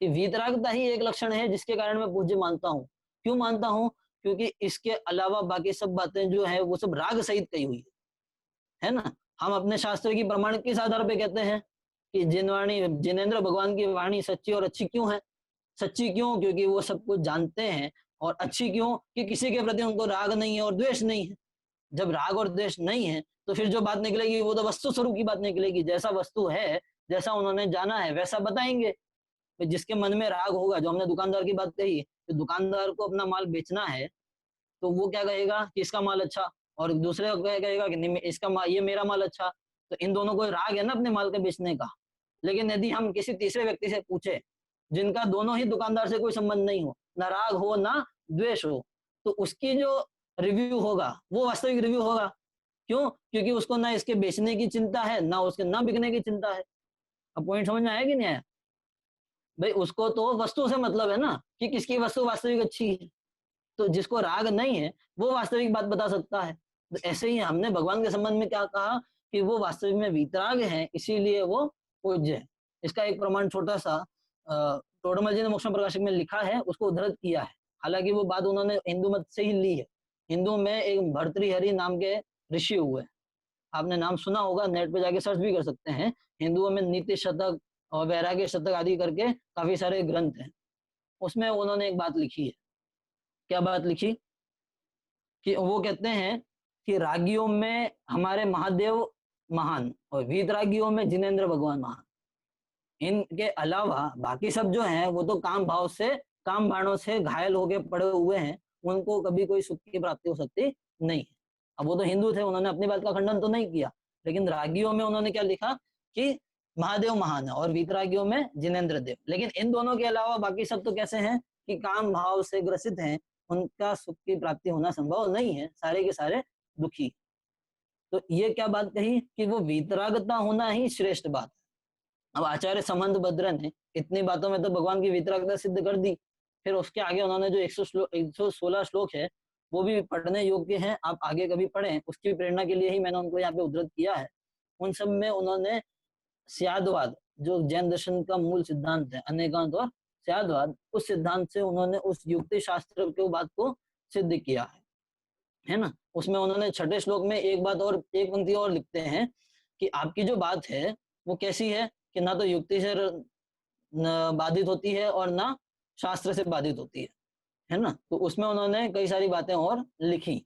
कि वीतरागता ही एक लक्षण है जिसके कारण मैं पूज्य मानता हूँ। क्यों मानता हूँ? क्योंकि इसके अलावा बाकी सब बातें जो है वो सब राग सहित कही हुई है ना। हम अपने शास्त्र की प्रमाण किस आधार पे कहते हैं कि जिनेंद्र भगवान की वाणी सच्ची और अच्छी क्यों है? सच्ची क्यों? क्योंकि वो सब कुछ जानते हैं। और अच्छी क्यों? कि किसी के प्रति उनको राग नहीं है और द्वेष नहीं है। जब राग और द्वेष नहीं है तो फिर जो बात निकलेगी वो तो वस्तु स्वरूप की बात निकलेगी। जैसा वस्तु है, जैसा उन्होंने जाना है वैसा बताएंगे। तो जिसके मन में राग होगा, जो हमने दुकानदार की बात कही, तो दुकानदार को अपना माल बेचना है तो वो क्या कहेगा कि इसका माल अच्छा, और दूसरे को क्या कहेगा कि नहीं इसका ये मेरा माल अच्छा। तो इन दोनों को राग है ना अपने माल के बेचने का। लेकिन यदि हम किसी तीसरे व्यक्ति से पूछे जिनका दोनों ही दुकानदार से कोई संबंध नहीं हो, ना राग हो ना द्वेष हो, तो उसकी जो रिव्यू होगा वो वास्तविक रिव्यू होगा। क्यों? क्योंकि उसको ना इसके बेचने की चिंता है, ना उसके ना बिकने की चिंता है। अब पॉइंट समझ में आया कि नहीं आया? भाई उसको तो वस्तु से मतलब है ना कि किसकी वस्तु वास्तविक अच्छी है। तो जिसको राग नहीं है वो वास्तविक बात बता सकता है। तो ऐसे ही हमने भगवान के संबंध में क्या कहा कि वो वास्तविक में वीतराग है, इसीलिए वो पूज्य है। इसका एक प्रमाण छोटा सा टोडरमल जी ने मोक्ष प्रकाशक में लिखा है, उसको उद्धृत किया है। हालांकि वो बात उन्होंने हिंदू मत से ही ली है। हिंदू में एक भर्तृहरि नाम के ऋषि हुए, आपने नाम सुना होगा, नेट पे जाके सर्च भी कर सकते हैं। हिंदुओं में नीति शतक और वैराग्य शतक आदि करके काफी सारे ग्रंथ हैं। उसमें उन्होंने एक बात लिखी है। क्या बात लिखी? कि वो कहते हैं कि रागियों में हमारे महादेव महान और वीतरागियों में जिनेंद्र भगवान महान। इनके अलावा बाकी सब जो हैं वो तो काम भाव से, काम बाणों से घायल होके पड़े हुए हैं, उनको कभी कोई सुख की प्राप्ति हो सकती नहीं है। अब वो तो हिंदू थे, उन्होंने अपनी बात का खंडन तो नहीं किया, लेकिन रागियों में उन्होंने क्या लिखा कि महादेव महान है और वीतरागियों में जिनेंद्र देव। लेकिन इन दोनों के अलावा बाकी सब तो कैसे हैं कि काम भाव से ग्रसित हैं, उनका सुख की प्राप्ति होना संभव नहीं है, सारे के सारे दुखी। तो ये क्या बात कही कि वो वीतरागता होना ही श्रेष्ठ बात है। अब आचार्य समंत भद्र ने इतनी बातों में तो भगवान की वीतरागता सिद्ध कर दी। फिर उसके आगे उन्होंने जो 116 श्लोक है वो भी पढ़ने योग्य हैं, आप आगे कभी पढ़ें, उसकी प्रेरणा के लिए ही मैंने उनको यहाँ पे उद्धृत किया है। उन सब में उन्होंने स्यादवाद, जो जैन दर्शन का मूल सिद्धांत है, अनेकांत और स्यादवाद, उस सिद्धांत से उन्होंने उस युक्ति शास्त्र के बात को सिद्ध किया है ना। उसमें उन्होंने 6ठे श्लोक में एक बात और, एक पंक्ति और लिखते हैं कि आपकी जो बात है वो कैसी है कि ना तो युक्ति से बाधित होती है और ना शास्त्र से बाधित होती है ना। तो उसमें उन्होंने कई सारी बातें और लिखी।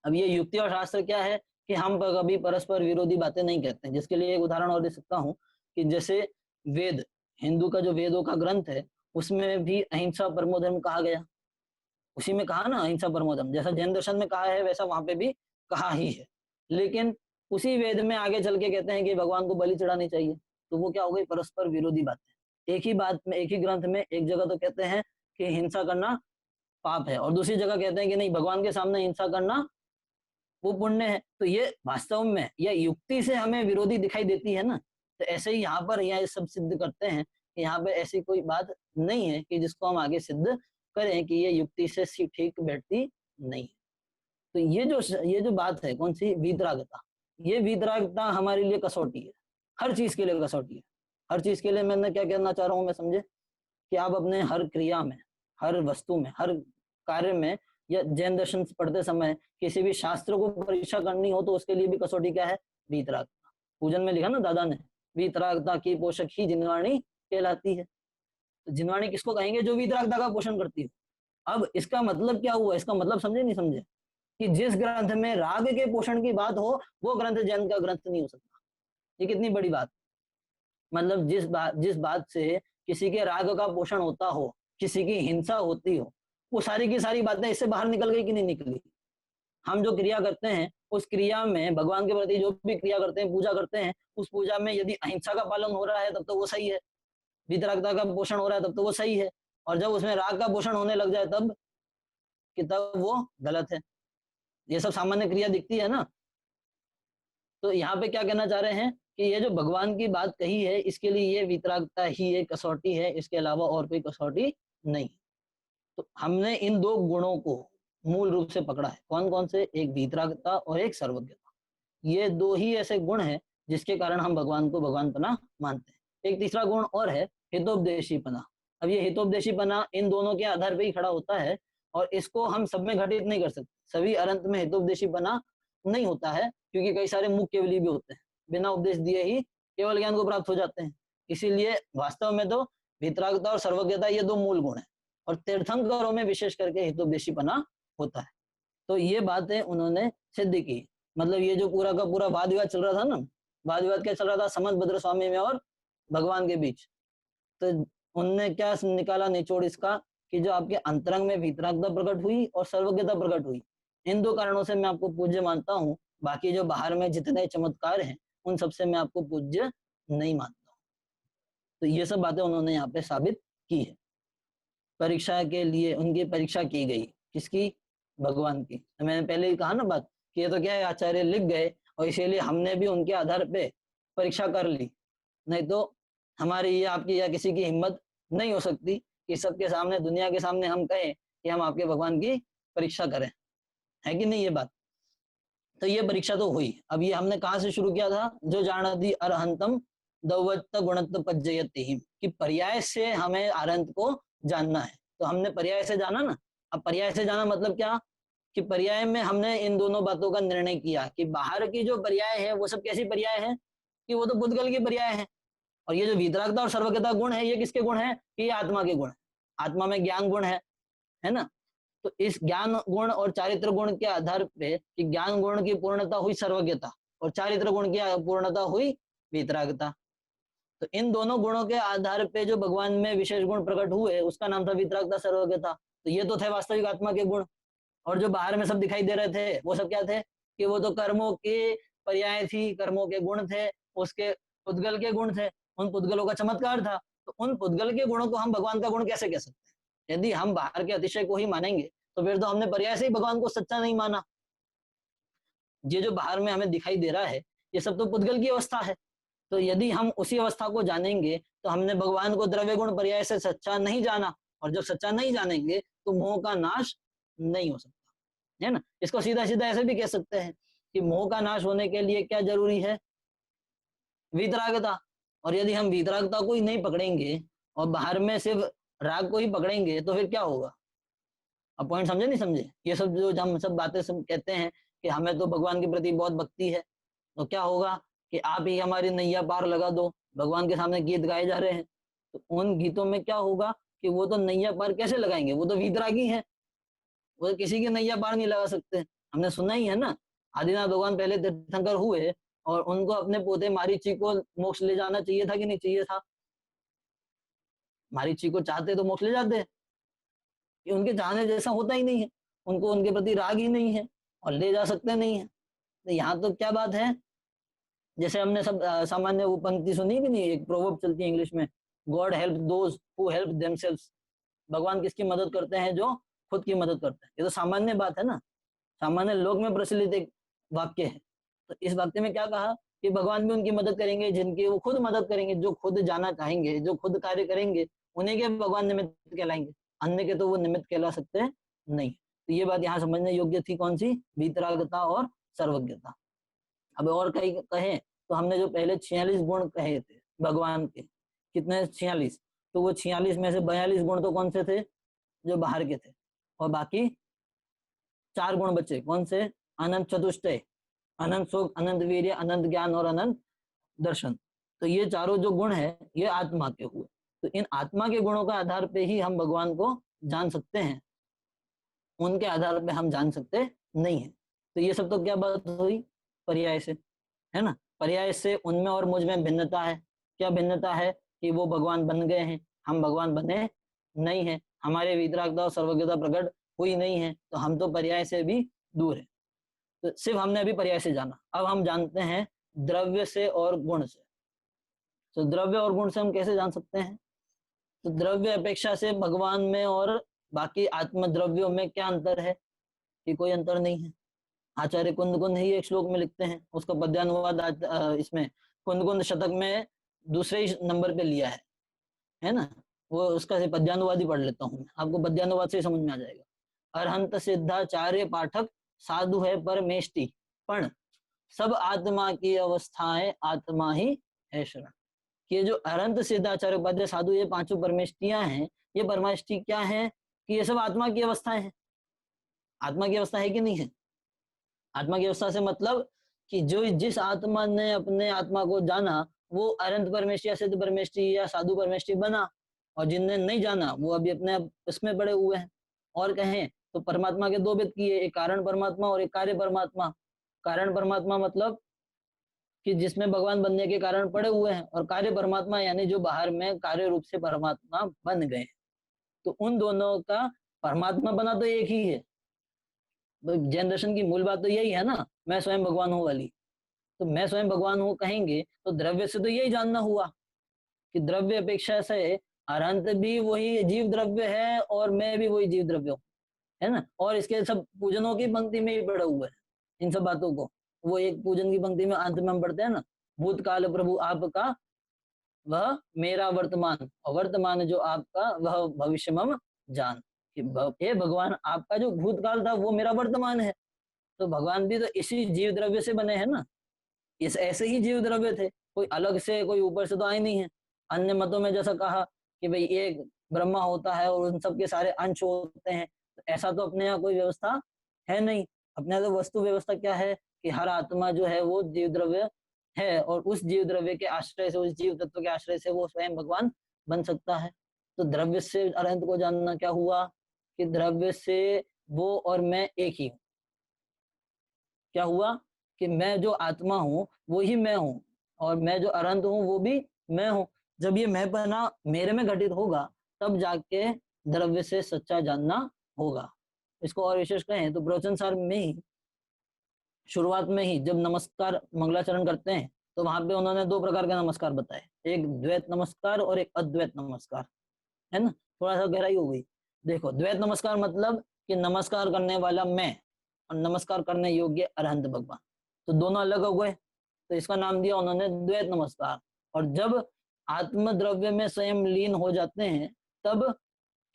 अब ये युक्ति और शास्त्र क्या है कि हम कभी परस्पर विरोधी बातें नहीं कहते हैं। जिसके लिए एक उदाहरण और दे सकता हूँ कि जैसे वेद, हिंदू का जो वेदों का ग्रंथ है उसमें भी अहिंसा परमो धर्म कहा गया। उसी में कहा ना अहिंसा परमो धर्म, जैसा जैन दर्शन में कहा है वैसा वहां पे भी कहा ही है। लेकिन उसी वेद में आगे चल के कहते हैं कि भगवान को बलि चढ़ानी चाहिए। तो वो क्या हो गई? परस्पर विरोधी बातें। एक ही बात में, एक ही ग्रंथ में एक जगह तो कहते हैं कि हिंसा करना पाप है और दूसरी जगह कहते हैं कि नहीं, भगवान के सामने हिंसा करना वो पुण्य है। तो ये वास्तव में यह युक्ति से हमें विरोधी दिखाई देती है ना। तो ऐसे ही यहाँ पर यह सब सिद्ध करते हैं कि यहाँ पे ऐसी कोई बात नहीं है कि जिसको हम आगे सिद्ध करें कि ये युक्ति से ठीक बैठती नहीं। तो ये जो बात है कौन सी? वीतरागता। ये वीतरागता हमारे लिए कसौटी है, हर चीज के लिए कसौटी है। हर चीज के लिए मैंने क्या कहना चाह रहा हूँ मैं, समझे कि आप अपने हर क्रिया में, हर वस्तु में, हर कार्य में, या जैन दर्शन पढ़ते समय किसी भी शास्त्र को परीक्षा करनी हो तो उसके लिए भी कसौटी क्या है? वीतरागता। पूजन में लिखा ना दादा ने, वीतरागता की पोषक ही जिनवाणी कहलाती है। तो जिनवाणी किसको कहेंगे? जो वीतरागता का पोषण करती हो। अब इसका मतलब क्या हुआ? इसका मतलब समझे नहीं समझे कि जिस ग्रंथ में राग के पोषण की बात हो वो ग्रंथ जैन का ग्रंथ नहीं हो सकता। ये कितनी बड़ी बात। मतलब जिस बात से किसी के राग का पोषण होता हो, किसी की हिंसा होती हो, वो सारी की सारी बातें इससे बाहर निकल गई कि नहीं निकली? हम जो क्रिया करते हैं उस क्रिया में, भगवान के प्रति जो भी क्रिया करते हैं, पूजा करते हैं, उस पूजा में यदि अहिंसा का पालन हो रहा है तब तो वो सही है, वीतरागता का पोषण हो रहा है तब तो वो सही है, और जब उसमें राग का पोषण होने लग जाए तब वो गलत है। ये सब सामान्य क्रिया दिखती है ना। तो यहाँ पे क्या कहना चाह रहे हैं कि ये जो भगवान की बात कही है इसके लिए ये वीतरागता ही एक कसौटी है, इसके अलावा और कोई कसौटी नहीं। तो हमने इन दो गुणों को मूल रूप से पकड़ा है। कौन कौन से? एक वीतरागता और एक सर्वज्ञता। ये दो ही ऐसे गुण हैं जिसके कारण हम भगवान को भगवानपना मानते हैं। एक तीसरा गुण और है, हितोपदेशीपना। अब ये हितोपदेशीपना इन दोनों के आधार पर ही खड़ा होता है, और इसको हम सब में घटित नहीं कर सकते। सभी अरंत में हितोपदेशीपना नहीं होता है, क्योंकि कई सारे मुख्य केवली भी होते हैं, बिना उपदेश दिए ही केवल ज्ञान को प्राप्त हो जाते हैं। इसीलिए वास्तव में तो वितरागता और सर्वज्ञता ये दो मूल गुण हैं, और तीर्थंकरों में विशेष करके हितोपदेशीपना होता है। तो ये बातें उन्होंने सिद्ध की। मतलब ये जो पूरा का पूरा वाद विवाद चल रहा था ना, वाद विवाद क्या चल रहा था, समंत भद्र स्वामी में और भगवान के बीच, तो उनने क्या निकाला निचोड़ इसका, कि जो आपके अंतरंग में वितरागता प्रकट हुई और सर्वज्ञता प्रकट हुई, इन दो कारणों से मैं आपको पूज्य मानता हूँ। बाकी जो बाहर में जितने चमत्कार हैं उन सबसे मैं आपको पूज्य नहीं मानता हूँ। तो ये सब बातें उन्होंने यहाँ पे साबित की है। परीक्षा के लिए उनकी परीक्षा की गई, किसकी, भगवान की। तो मैंने पहले ही कहा ना बात, कि ये तो क्या है, आचार्य लिख गए और इसीलिए हमने भी उनके आधार पे परीक्षा कर ली, नहीं तो हमारी या आपकी या किसी की हिम्मत नहीं हो सकती कि सबके सामने, दुनिया के सामने हम कहें कि हम आपके भगवान की परीक्षा करें, है कि नहीं ये बात। तो ये परीक्षा तो हुई। अब ये हमने कहाँ से शुरू किया था, जो जानती अरहंतम दौवत्त गुणत्व पज्जयति, कि पर्याय से हमें अरहंत को जानना है। तो हमने पर्याय से जाना ना। अब पर्याय से जाना मतलब क्या, कि पर्याय में हमने इन दोनों बातों का निर्णय किया कि बाहर की जो पर्याय है वो सब कैसी पर्याय है, कि वो तो पुद्गल की पर्याय है, और ये जो वितरागता और सर्वज्ञता गुण है ये किसके गुण है, कि ये आत्मा के गुण है। आत्मा में ज्ञान गुण है ना। तो इस ज्ञान गुण और चारित्र गुण के आधार पे, कि ज्ञान गुण की पूर्णता हुई सर्वज्ञता और चारित्र गुण की पूर्णता हुई वितरागता। तो इन दोनों गुणों के आधार पे जो भगवान में विशेष गुण प्रकट हुए उसका नाम था वितरागता सर्वज्ञता। तो ये तो थे वास्तविक आत्मा के गुण, और जो बाहर में सब दिखाई दे रहे थे वो सब क्या थे, कि वो तो कर्मों के पर्याय थी, कर्मों के गुण थे, उसके पुद्गल के गुण थे, उन पुद्गलों का चमत्कार था। तो उन पुद्गल के गुणों को हम भगवान का गुण कैसे कह सकते हैं। यदि हम बाहर के अतिशय को ही मानेंगे तो फिर तो हमने पर्याय से ही भगवान को सच्चा नहीं माना। ये जो बाहर में हमें दिखाई दे रहा है ये सब तो पुद्गल की अवस्था है। तो यदि हम उसी अवस्था को जानेंगे तो हमने भगवान को द्रव्य गुण पर्याय से सच्चा नहीं जाना, और जब सच्चा नहीं जानेंगे तो मोह का नाश नहीं हो सकता, है ना। इसको सीधा सीधा ऐसे भी कह सकते हैं कि मोह का नाश होने के लिए क्या जरूरी है, वितरागता। और यदि हम वितरागता को ही नहीं पकड़ेंगे और बाहर में सिर्फ राग को ही पकड़ेंगे तो फिर क्या होगा। अब पॉइंट समझे नहीं समझे। ये सब जो हम सब बातें सब कहते हैं कि हमें तो भगवान के प्रति बहुत भक्ति है, तो क्या होगा कि आप ही हमारी नैया पार लगा दो। भगवान के सामने गीत गाए जा रहे हैं, तो उन गीतों में क्या होगा कि वो तो नैया पार कैसे लगाएंगे, वो तो वीतरागी है, वो किसी की नैया पार नहीं लगा सकते। हमने सुना ही है ना, आदिनाथ भगवान पहले तीर्थंकर हुए और उनको अपने पोते मारीची को मोक्ष ले जाना चाहिए था कि नहीं चाहिए था। मारीची को चाहते तो मोक्ष ले जाते, कि उनके चाहने जैसा होता ही नहीं है, उनको उनके प्रति राग ही नहीं है और ले जा सकते नहीं है। तो यहाँ तो क्या बात है, जैसे हमने सब सामान्य वो पंक्ति सुनी भी नहीं, एक प्रोवर्ब चलती है इंग्लिश में, God help those who help themselves. भगवान किसकी मदद करते हैं, जो खुद की मदद करते हैं। ये तो सामान्य बात है ना, सामान्य लोक में प्रचलित एक वाक्य है। तो इस वाक्य में क्या कहा कि भगवान भी उनकी मदद करेंगे जिनकी वो खुद मदद करेंगे, जो खुद जाना चाहेंगे, जो खुद कार्य करेंगे, उन्हीं के भगवान निमित्त कहलाएंगे, अन्य के तो वो निमित्त कहला सकते नहीं। तो ये बात यहाँ समझने योग्य थी, कौन सी, वीतरागता और सर्वज्ञता। अब और कहीं कहें तो हमने जो पहले 46 गुण कहे थे भगवान के, कितने, 46, तो वो 46 में से 42 गुण तो कौन से थे, जो बाहर के थे, और बाकी 4 गुण बचे, कौन से, अनंत चतुष्टय, अनंत सुख, अनंत वीर्य, अनंत ज्ञान और अनंत दर्शन। तो ये चारों जो गुण है ये आत्मा के हुए। तो इन आत्मा के गुणों का आधार पे ही हम भगवान को जान सकते हैं, उनके आधार पे हम जान सकते नहीं है। तो ये सब तो क्या बात हुई, पर्याय से, है ना। पर्याय से उनमें और मुझ में भिन्नता है। क्या भिन्नता है, कि वो भगवान बन गए हैं, हम भगवान बने नहीं है, हमारे वितरागता और सर्वज्ञता प्रकट हुई नहीं है, तो हम तो पर्याय से भी दूर है। तो सिर्फ हमने अभी पर्याय से जाना, अब हम जानते हैं द्रव्य से और गुण से। तो द्रव्य और गुण से हम कैसे जान सकते हैं, तो द्रव्य अपेक्षा से भगवान में और बाकी आत्म द्रव्यों में क्या अंतर है, कि कोई अंतर नहीं है। आचार्य कुंद ही एक श्लोक में लिखते हैं, उसका पद्यानुवाद इसमें कुंद शतक में दूसरे ही नंबर पे लिया है ना। वो उसका पद्यानुवाद ही पढ़ लेता हूँ, आपको पद्यानुवाद से समझ में आ जाएगा। अरहंत सिद्धाचार्य पाठक साधु है परमेष्टि पण सब आत्मा की अवस्थाएं आत्मा ही है शरण। ये जो अनंत सिद्धाचार्य उपाध्याय साधु, ये पांचों परमेष्टियां हैं, ये परमेष्टि क्या है कि ये सब आत्मा की अवस्थाएं हैं। आत्मा की अवस्था है कि नहीं है? आत्मा की अवस्था से मतलब कि जो जिस आत्मा ने अपने आत्मा को जाना वो अनंत परमेष्टि या सिद्ध परमेष्टि या साधु परमेष्टि बना, और जिनने नहीं जाना वो अभी अपने इसमें पड़े हुए हैं। और कहें तो परमात्मा के दो भेद किए, एक कारण परमात्मा और एक कार्य परमात्मा। कारण परमात्मा मतलब कि जिसमें भगवान बनने के कारण पड़े हुए हैं, और कार्य परमात्मा यानी जो बाहर में कार्य रूप से परमात्मा बन गए। तो उन दोनों का परमात्मा बना तो एक ही है। जैन दर्शन की मूल बात तो यही है ना, मैं स्वयं भगवान हूँ वाली। तो मैं स्वयं भगवान हूँ कहेंगे तो द्रव्य से तो यही जानना हुआ कि द्रव्य अपेक्षा से अनंत भी वही जीव द्रव्य है और मैं भी वही जीव द्रव्य हूँ, है ना। और इसके सब पूजनों की पंक्ति में ही पड़ा हुआ है इन सब बातों को। वो एक पूजन की पंक्ति में अंत में हम पढ़ते हैं ना, भूतकाल प्रभु आपका वह मेरा वर्तमान, और वर्तमान जो आपका वह भविष्य मम जान। कि हे भगवान, आपका जो भूतकाल था वो मेरा वर्तमान है। तो भगवान भी तो इसी जीव द्रव्य से बने हैं ना, इस ऐसे ही जीव द्रव्य थे, कोई अलग से कोई ऊपर से तो आए नहीं है। अन्य मतों में जैसा कहा कि भाई एक ब्रह्मा होता है और उन सब के सारे अंश होते हैं, तो ऐसा तो अपने यहाँ कोई व्यवस्था है नहीं। अपने यहाँ तो वस्तु व्यवस्था क्या है कि हर आत्मा जो है वो जीव द्रव्य है, और उस जीव द्रव्य के आश्रय से, उस जीव तत्व के आश्रय से वो स्वयं भगवान बन सकता है। तो द्रव्य से अनंत को जानना क्या हुआ कि द्रव्य से वो और मैं एक ही हूँ। क्या हुआ कि मैं जो आत्मा हूँ वो ही मैं हूँ, और मैं जो अनंत हूँ वो भी मैं हूँ। जब ये मैं बना मेरे में घटित होगा तब जाके द्रव्य से सच्चा जानना होगा। इसको और विशेष कहें तो प्रवचन सार में ही शुरुआत में ही जब नमस्कार मंगलाचरण करते हैं तो वहां पे उन्होंने दो प्रकार के नमस्कार बताए, एक द्वैत नमस्कार और एक अद्वैत नमस्कार, है ना। थोड़ा सा गहराई हो गई। देखो, द्वैत नमस्कार मतलब कि नमस्कार करने वाला मैं और नमस्कार करने योग्य अरहंत भगवान, तो दोनों अलग हो गए, तो इसका नाम दिया उन्होंने द्वैत नमस्कार। और जब आत्म द्रव्य में स्वयं लीन हो जाते हैं तब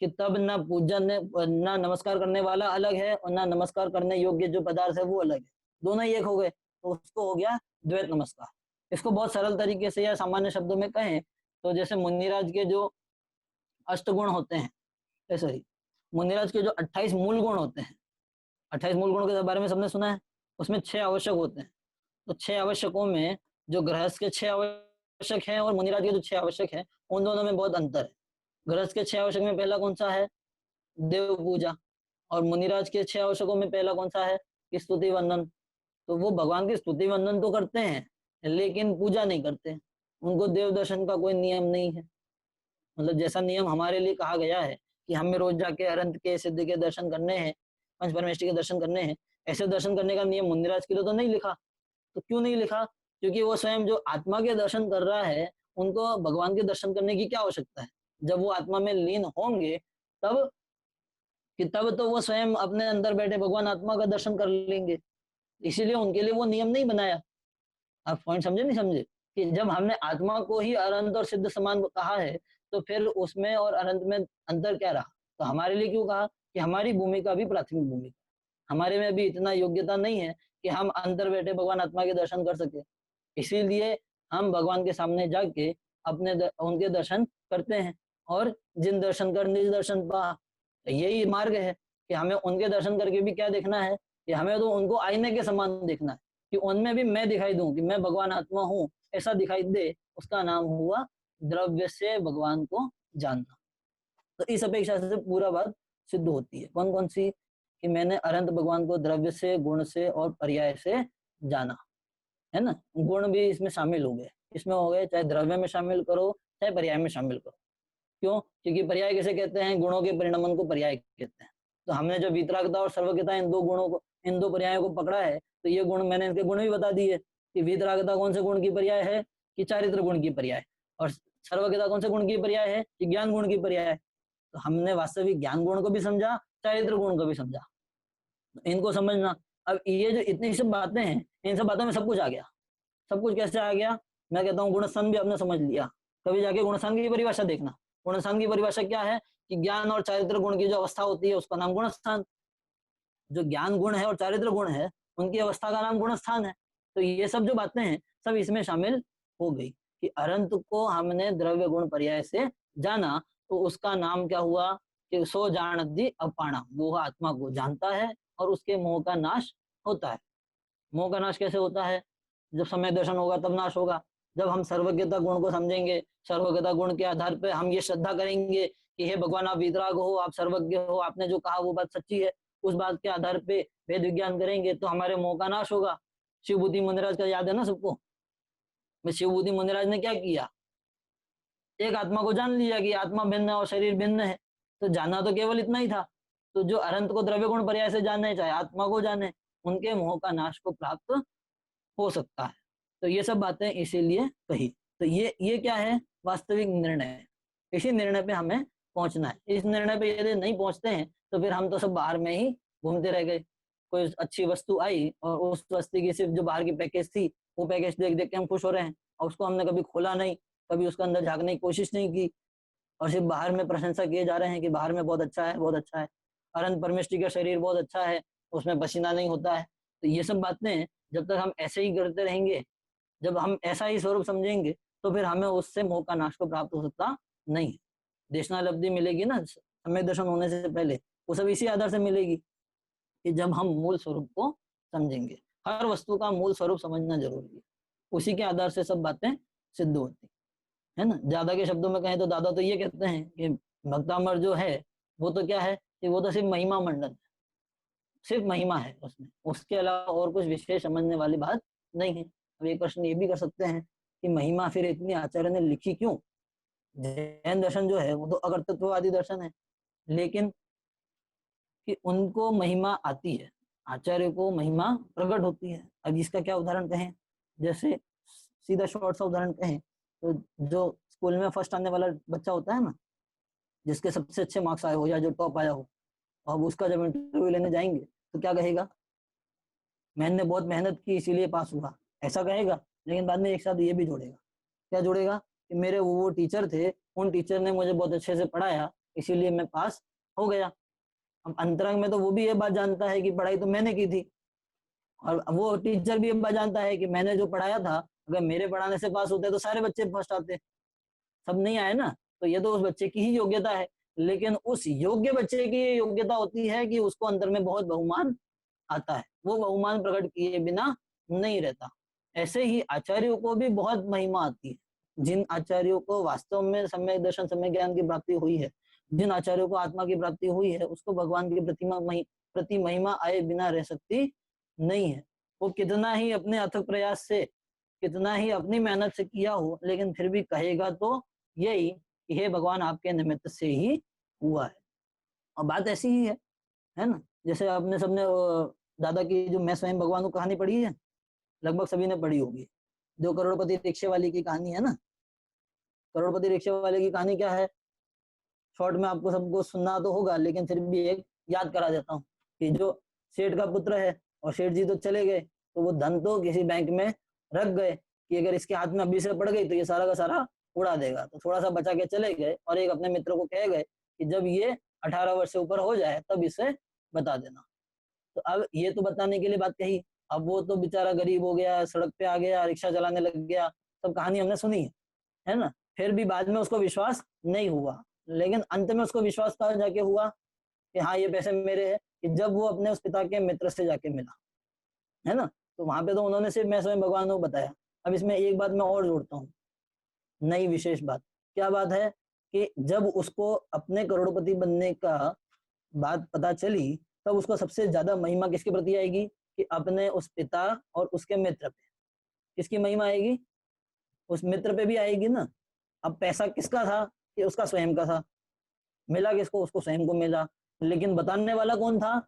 कि तब ना पूजन ना नमस्कार करने वाला अलग है और ना नमस्कार करने योग्य जो पदार्थ है वो अलग है, दोनों ही एक हो गए, तो उसको हो गया द्वैत नमस्कार। इसको बहुत सरल तरीके से या सामान्य शब्दों में कहें तो जैसे मुनिराज के जो अष्टगुण होते हैं, सॉरी, मुनिराज के जो 28 मूल गुण होते हैं, 28 मूल गुणों के बारे में सबने सुना है। उसमें 6 आवश्यक होते हैं। तो 6 आवश्यकों में जो गृहस्थ के 6 आवश्यक हैं और मुनिराज के जो 6 आवश्यक हैं उन दोनों में बहुत अंतर है। गृहस्थ के 6 आवश्यक में पहला कौन सा है? देव पूजा। और मुनिराज के 6 आवश्यकों में पहला कौन सा है? कि स्तुति वंदन। तो वो भगवान की स्तुति वंदन तो करते हैं लेकिन पूजा नहीं करते। उनको देव दर्शन का कोई नियम नहीं है। मतलब जैसा नियम हमारे लिए कहा गया है कि हमें रोज जाके अनंत के सिद्ध के दर्शन करने हैं, पंच परमेष्टि के दर्शन करने हैं, ऐसे दर्शन करने का नियम मुनिराज के लिए तो नहीं लिखा। तो क्यों नहीं लिखा? क्योंकि वो स्वयं जो आत्मा के दर्शन कर रहा है उनको भगवान के दर्शन करने की क्या आवश्यकता है? जब वो आत्मा में लीन होंगे तब तब तो वो स्वयं अपने अंदर बैठे भगवान आत्मा का दर्शन कर लेंगे। इसीलिए उनके लिए वो नियम नहीं बनाया। आप पॉइंट समझे नहीं समझे कि जब हमने आत्मा को ही अनंत और सिद्ध समान कहा है तो फिर उसमें और अनंत में अंतर क्या रहा? तो हमारे लिए क्यों कहा कि हमारी भूमिका भी प्राथमिक भूमिका, हमारे में भी इतना योग्यता नहीं है कि हम अंदर बैठे भगवान आत्मा के दर्शन कर सके। इसीलिए हम भगवान के सामने जाके उनके दर्शन करते हैं। और जिन दर्शन कर निज दर्शन पा, यही मार्ग है कि हमें उनके दर्शन करके भी क्या देखना है कि हमें तो उनको आईने के समान देखना है, कि उनमें भी मैं दिखाई दूं कि मैं भगवान आत्मा हूँ, ऐसा दिखाई दे। उसका नाम हुआ द्रव्य से भगवान को जानना। तो इस अपेक्षा से पूरा बात सिद्ध होती है। कौन कौन सी? कि मैंने अनंत भगवान को द्रव्य से, गुण से और पर्याय से जाना, है ना। गुण भी इसमें शामिल हो गए, इसमें हो गए, चाहे द्रव्य में शामिल करो चाहे पर्याय में शामिल करो। क्यों? क्योंकि पर्याय किसे कहते हैं? गुणों के परिणमन को पर्याय कहते हैं। तो हमने जो वीतरागता और सर्वज्ञता इन दो गुणों को, इन दो पर्यायों को पकड़ा है, तो ये गुण मैंने इनके गुण भी बता दिए कि वीतरागता कौन से गुण की पर्याय है? कि चारित्र गुण की पर्याय। और सर्वज्ञता कौन से गुण की पर्याय है? कि ज्ञान गुण की पर्याय। तो हमने वास्तविक ज्ञान गुण को भी समझा, चारित्र गुण को भी समझा। इनको समझना। अब ये जो इतनी सब बातें हैं, इन सब बातों में सब कुछ आ गया। सब कुछ कैसे आ गया? मैं कहता हूँ गुणस्थान भी आपने समझ लिया। कभी जाके गुणस्थान की परिभाषा देखना। गुणस्थान की परिभाषा क्या है? कि ज्ञान और चारित्र गुण की जो अवस्था होती है उसका नाम गुणस्थान। जो ज्ञान गुण है और चारित्र गुण है उनकी अवस्था का नाम गुणस्थान है। तो ये सब जो बातें हैं सब इसमें शामिल हो गई कि अरंत को हमने द्रव्य गुण पर्याय से जाना, तो उसका नाम क्या हुआ कि सो जानती अपाणा, वो आत्मा को जानता है और उसके मोह का नाश होता है। मोह का नाश कैसे होता है? जब समय दर्शन होगा तब नाश होगा। जब हम सर्वज्ञता गुण को समझेंगे, सर्वज्ञता गुण के आधार पे हम ये श्रद्धा करेंगे कि हे भगवान आप वीतराग हो, आप सर्वज्ञ हो, आपने जो कहा वो बात सच्ची है, उस बात के आधार पे वेद विज्ञान करेंगे तो हमारे मोह का नाश होगा। शिव बुद्धि मुनिराज का याद है ना सबको? शिव बुद्धि मुनिराज ने क्या किया? एक आत्मा को जान लिया कि आत्मा भिन्न है और शरीर भिन्न है, तो जानना तो केवल इतना ही था। तो जो अनंत को द्रव्य गुण पर्याय से जाने, चाहे आत्मा को जाने, उनके मोह का नाश को प्राप्त हो सकता है। तो ये सब बातें इसीलिए कही। तो ये क्या है? वास्तविक निर्णय। इसी निर्णय पे हमें पहुंचना है। इस निर्णय पे यदि नहीं पहुंचते हैं तो फिर हम तो सब बाहर में ही घूमते रह गए। कोई अच्छी वस्तु आई और उस वस्तु की सिर्फ जो बाहर की पैकेज थी, वो पैकेज देख देख के हम खुश हो रहे हैं और उसको हमने कभी खोला नहीं, कभी उसके अंदर झांकने की कोशिश नहीं की, और सिर्फ बाहर में प्रशंसा किए जा रहे हैं कि बाहर में बहुत अच्छा है, बहुत अच्छा है, अनंत परमेष्टि का शरीर बहुत अच्छा है, उसमें पसीना नहीं होता है। तो ये सब बातें जब तक हम ऐसे ही करते रहेंगे, जब हम ऐसा ही स्वरूप समझेंगे, तो फिर हमें उससे मोह का नाश को प्राप्त हो सकता नहीं है। देशनालब्धि मिलेगी ना समय दर्शन होने से पहले, वो सब इसी आधार से मिलेगी कि जब हम मूल स्वरूप को समझेंगे। हर वस्तु का मूल स्वरूप समझना जरूरी है, उसी के आधार से सब बातें सिद्ध होती है ना। ज्यादा के शब्दों में कहें तो दादा तो ये कहते हैं कि भक्तामर जो है वो तो क्या है कि वो तो सिर्फ महिमा मंडन है, सिर्फ महिमा है उसमें, उसके अलावा और कुछ विशेष समझने वाली बात नहीं है। अब एक प्रश्न ये भी कर सकते हैं कि महिमा फिर इतनी आचार्य ने लिखी क्यों? जैन दर्शन जो है वो तो अकर्तृत्ववादी दर्शन है, लेकिन कि उनको महिमा आती है, आचार्य को महिमा प्रकट होती है। अब इसका क्या उदाहरण कहें? जैसे सीधा शॉर्ट सा उदाहरण कहें तो जो स्कूल में फर्स्ट आने वाला बच्चा होता है ना, जिसके सबसे अच्छे मार्क्स आए हो या जो टॉप आया हो, अब उसका जब इंटरव्यू लेने जाएंगे तो क्या कहेगा? मैंने बहुत मेहनत की इसीलिए पास हुआ, ऐसा कहेगा। लेकिन बाद में एक साथ ये भी जोड़ेगा, क्या जोड़ेगा? कि मेरे वो टीचर थे, उन टीचर ने मुझे बहुत अच्छे से पढ़ाया इसीलिए मैं पास हो गया। अब अंतरंग में तो वो भी ये बात जानता है कि पढ़ाई तो मैंने की थी, और वो टीचर भी ये बात जानता है कि मैंने जो पढ़ाया था, अगर मेरे पढ़ाने से पास होते तो सारे बच्चे फर्स्ट आते, सब नहीं आए ना, तो ये तो उस बच्चे की ही योग्यता है। लेकिन उस योग्य बच्चे की योग्यता होती है कि उसको अंदर में बहुत बहुमान आता है, वो बहुमान प्रकट किए बिना नहीं रहता। ऐसे ही आचार्यों को भी बहुत महिमा आती है। जिन आचार्यों को वास्तव में सम्यक दर्शन सम्यक ज्ञान की प्राप्ति हुई है, जिन आचार्यों को आत्मा की प्राप्ति हुई है, उसको भगवान की प्रति महिमा आए बिना रह सकती नहीं है। वो कितना ही अपने अथक प्रयास से, कितना ही अपनी मेहनत से किया हो, लेकिन फिर भी कहेगा तो यही कि हे भगवान आपके निमित्त से ही हुआ है। और बात ऐसी ही है ना। जैसे आपने सबने दादा की जो मैं स्वयं भगवान को कहानी पढ़ी है, लगभग सभी ने पढ़ी होगी, जो करोड़पति रिक्शे वाली की कहानी है ना। करोड़पति रिक्शे वाले की कहानी क्या है? शॉर्ट में आपको सबको सुनना तो होगा, लेकिन फिर भी एक याद करा देता हूँ कि जो सेठ का पुत्र है और सेठ जी तो चले गए, तो वो धन तो किसी बैंक में रख गए कि अगर इसके हाथ में अभी से पड़ गई तो ये सारा का सारा उड़ा देगा। तो थोड़ा सा बचा के चले गए और एक अपने मित्र को कह गए कि जब ये 18 वर्ष से ऊपर हो जाए तब इसे बता देना। तो अब ये तो बताने के लिए बात कही, अब वो तो बेचारा गरीब हो गया, सड़क पे आ गया, रिक्शा चलाने लग गया, सब कहानी हमने सुनी है ना। फिर भी बाद में उसको विश्वास नहीं हुआ, लेकिन अंत में उसको विश्वास कहाँ जाके हुआ कि हाँ ये पैसे मेरे हैं, कि जब वो अपने उस पिता के मित्र से जाके मिला, है ना। तो वहां पे तो उन्होंने सिर्फ मैं स्वयं भगवान को बताया। अब इसमें एक बात मैं और जोड़ता हूँ, नई विशेष बात। क्या बात है? कि जब उसको अपने करोड़पति बनने का बात पता चली, तब उसको सबसे ज्यादा महिमा किसके प्रति आएगी? कि अपने उस पिता और उसके मित्र पे। किसकी महिमा आएगी? उस मित्र पे भी आएगी ना। अब पैसा किसका था? कि उसका स्वयं का था। मिला किसको? उसको स्वयं को मिला। लेकिन बताने वाला कौन था?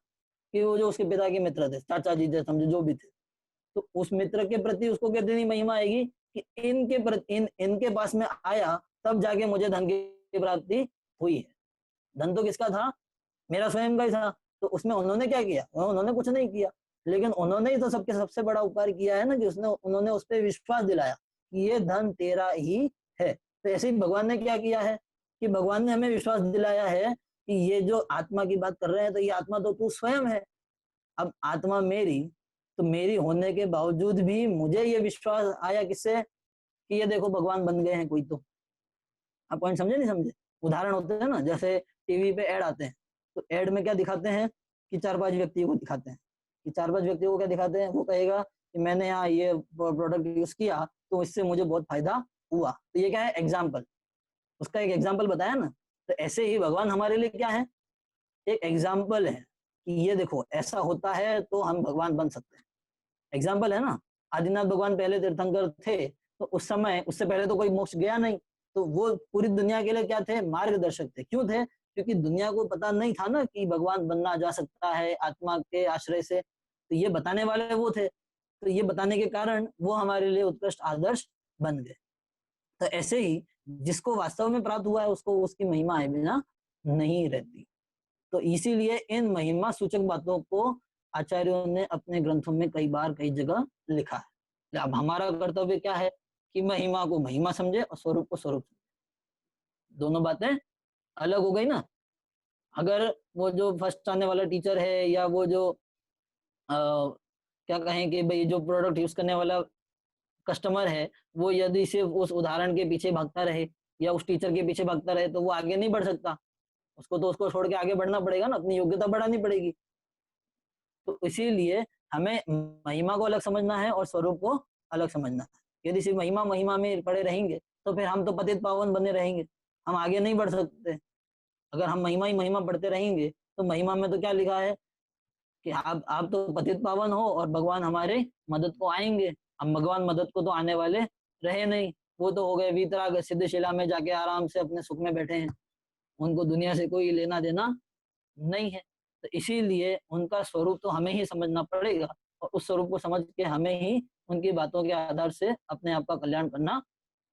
कि वो जो उसके पिता के मित्र थे, चाचा जी थे, समझो जो भी थे। तो उस मित्र के प्रति उसको कितनी महिमा आएगी कि इनके प्रति इनके पास में आया तब जाके मुझे धन की प्राप्ति हुई है। धन तो किसका था? मेरा स्वयं का ही था। तो उसमें उन्होंने क्या किया? उन्होंने कुछ नहीं किया, लेकिन उन्होंने ही तो सबके सबसे बड़ा उपकार किया है ना, कि उन्होंने उस पर विश्वास दिलाया कि ये धन तेरा ही है। तो ऐसे ही भगवान ने क्या किया है कि भगवान ने हमें विश्वास दिलाया है कि ये जो आत्मा की बात कर रहे हैं, तो ये आत्मा तो तू स्वयं है। अब आत्मा मेरी तो मेरी होने के बावजूद भी मुझे ये विश्वास आया किससे, कि ये देखो भगवान बन गए हैं कोई तो। आप पॉइंट समझे नहीं समझे? उदाहरण होते हैं ना, जैसे टीवी पे ऐड आते हैं, तो ऐड में क्या दिखाते हैं कि 4-5 व्यक्तियों को दिखाते हैं, कि 4-5 व्यक्तियों को क्या दिखाते हैं, वो कहेगा कि मैंने यहाँ ये प्रोडक्ट यूज किया तो इससे मुझे बहुत फायदा हुआ। तो ये क्या है, एग्जाम्पल, उसका एक एग्जाम्पल बताया ना। तो ऐसे ही भगवान हमारे लिए क्या है, एक एग्जाम्पल है कि ये देखो ऐसा होता है तो हम भगवान बन सकते हैं। एग्जाम्पल है ना। आदिनाथ भगवान पहले तीर्थंकर थे, तो उस समय, उससे पहले तो कोई मोक्ष गया नहीं, तो वो पूरी दुनिया के लिए क्या थे, मार्गदर्शक थे। क्यों थे? क्योंकि दुनिया को पता नहीं था ना कि भगवान बनना जा सकता है आत्मा के आश्रय से, तो ये बताने वाले वो थे। तो ये बताने के कारण वो हमारे लिए उत्कृष्ट आदर्श बन गए। तो ऐसे ही जिसको वास्तव में प्राप्त हुआ है उसको उसकी महिमा है बिना नहीं रहती। तो इसीलिए इन महिमा सूचक बातों को आचार्यों ने अपने ग्रंथों में कई बार कई जगह लिखा है। अब हमारा कर्तव्य क्या है कि महिमा को महिमा समझे और स्वरूप को स्वरूप समझे। दोनों बातें अलग हो गई ना। अगर वो जो फर्स्ट आने वाला टीचर है या वो जो क्या कहें कि भाई जो प्रोडक्ट यूज करने वाला कस्टमर है, वो यदि सिर्फ उस उदाहरण के पीछे भागता रहे या उस टीचर के पीछे भागता रहे तो वो आगे नहीं बढ़ सकता। उसको तो उसको छोड़ के आगे बढ़ना पड़ेगा ना, अपनी योग्यता बढ़ानी पड़ेगी। तो इसीलिए हमें महिमा को अलग समझना है और स्वरूप को अलग समझना है। यदि सिर्फ महिमा महिमा में पड़े रहेंगे तो फिर हम तो पतित पावन बने रहेंगे, हम आगे नहीं बढ़ सकते। अगर हम महिमा ही महिमा पढ़ते रहेंगे तो महिमा में तो क्या लिखा है कि आप तो पतित पावन हो और भगवान हमारे मदद को आएंगे। हम भगवान मदद को तो आने वाले रहे नहीं, वो तो हो गए वीतराग, सिद्धशिला में जाके आराम से अपने सुख में बैठे हैं, उनको दुनिया से कोई लेना देना नहीं है। तो इसीलिए उनका स्वरूप तो हमें ही समझना पड़ेगा और उस स्वरूप को समझ के हमें ही उनकी बातों के आधार से अपने आप का कल्याण करना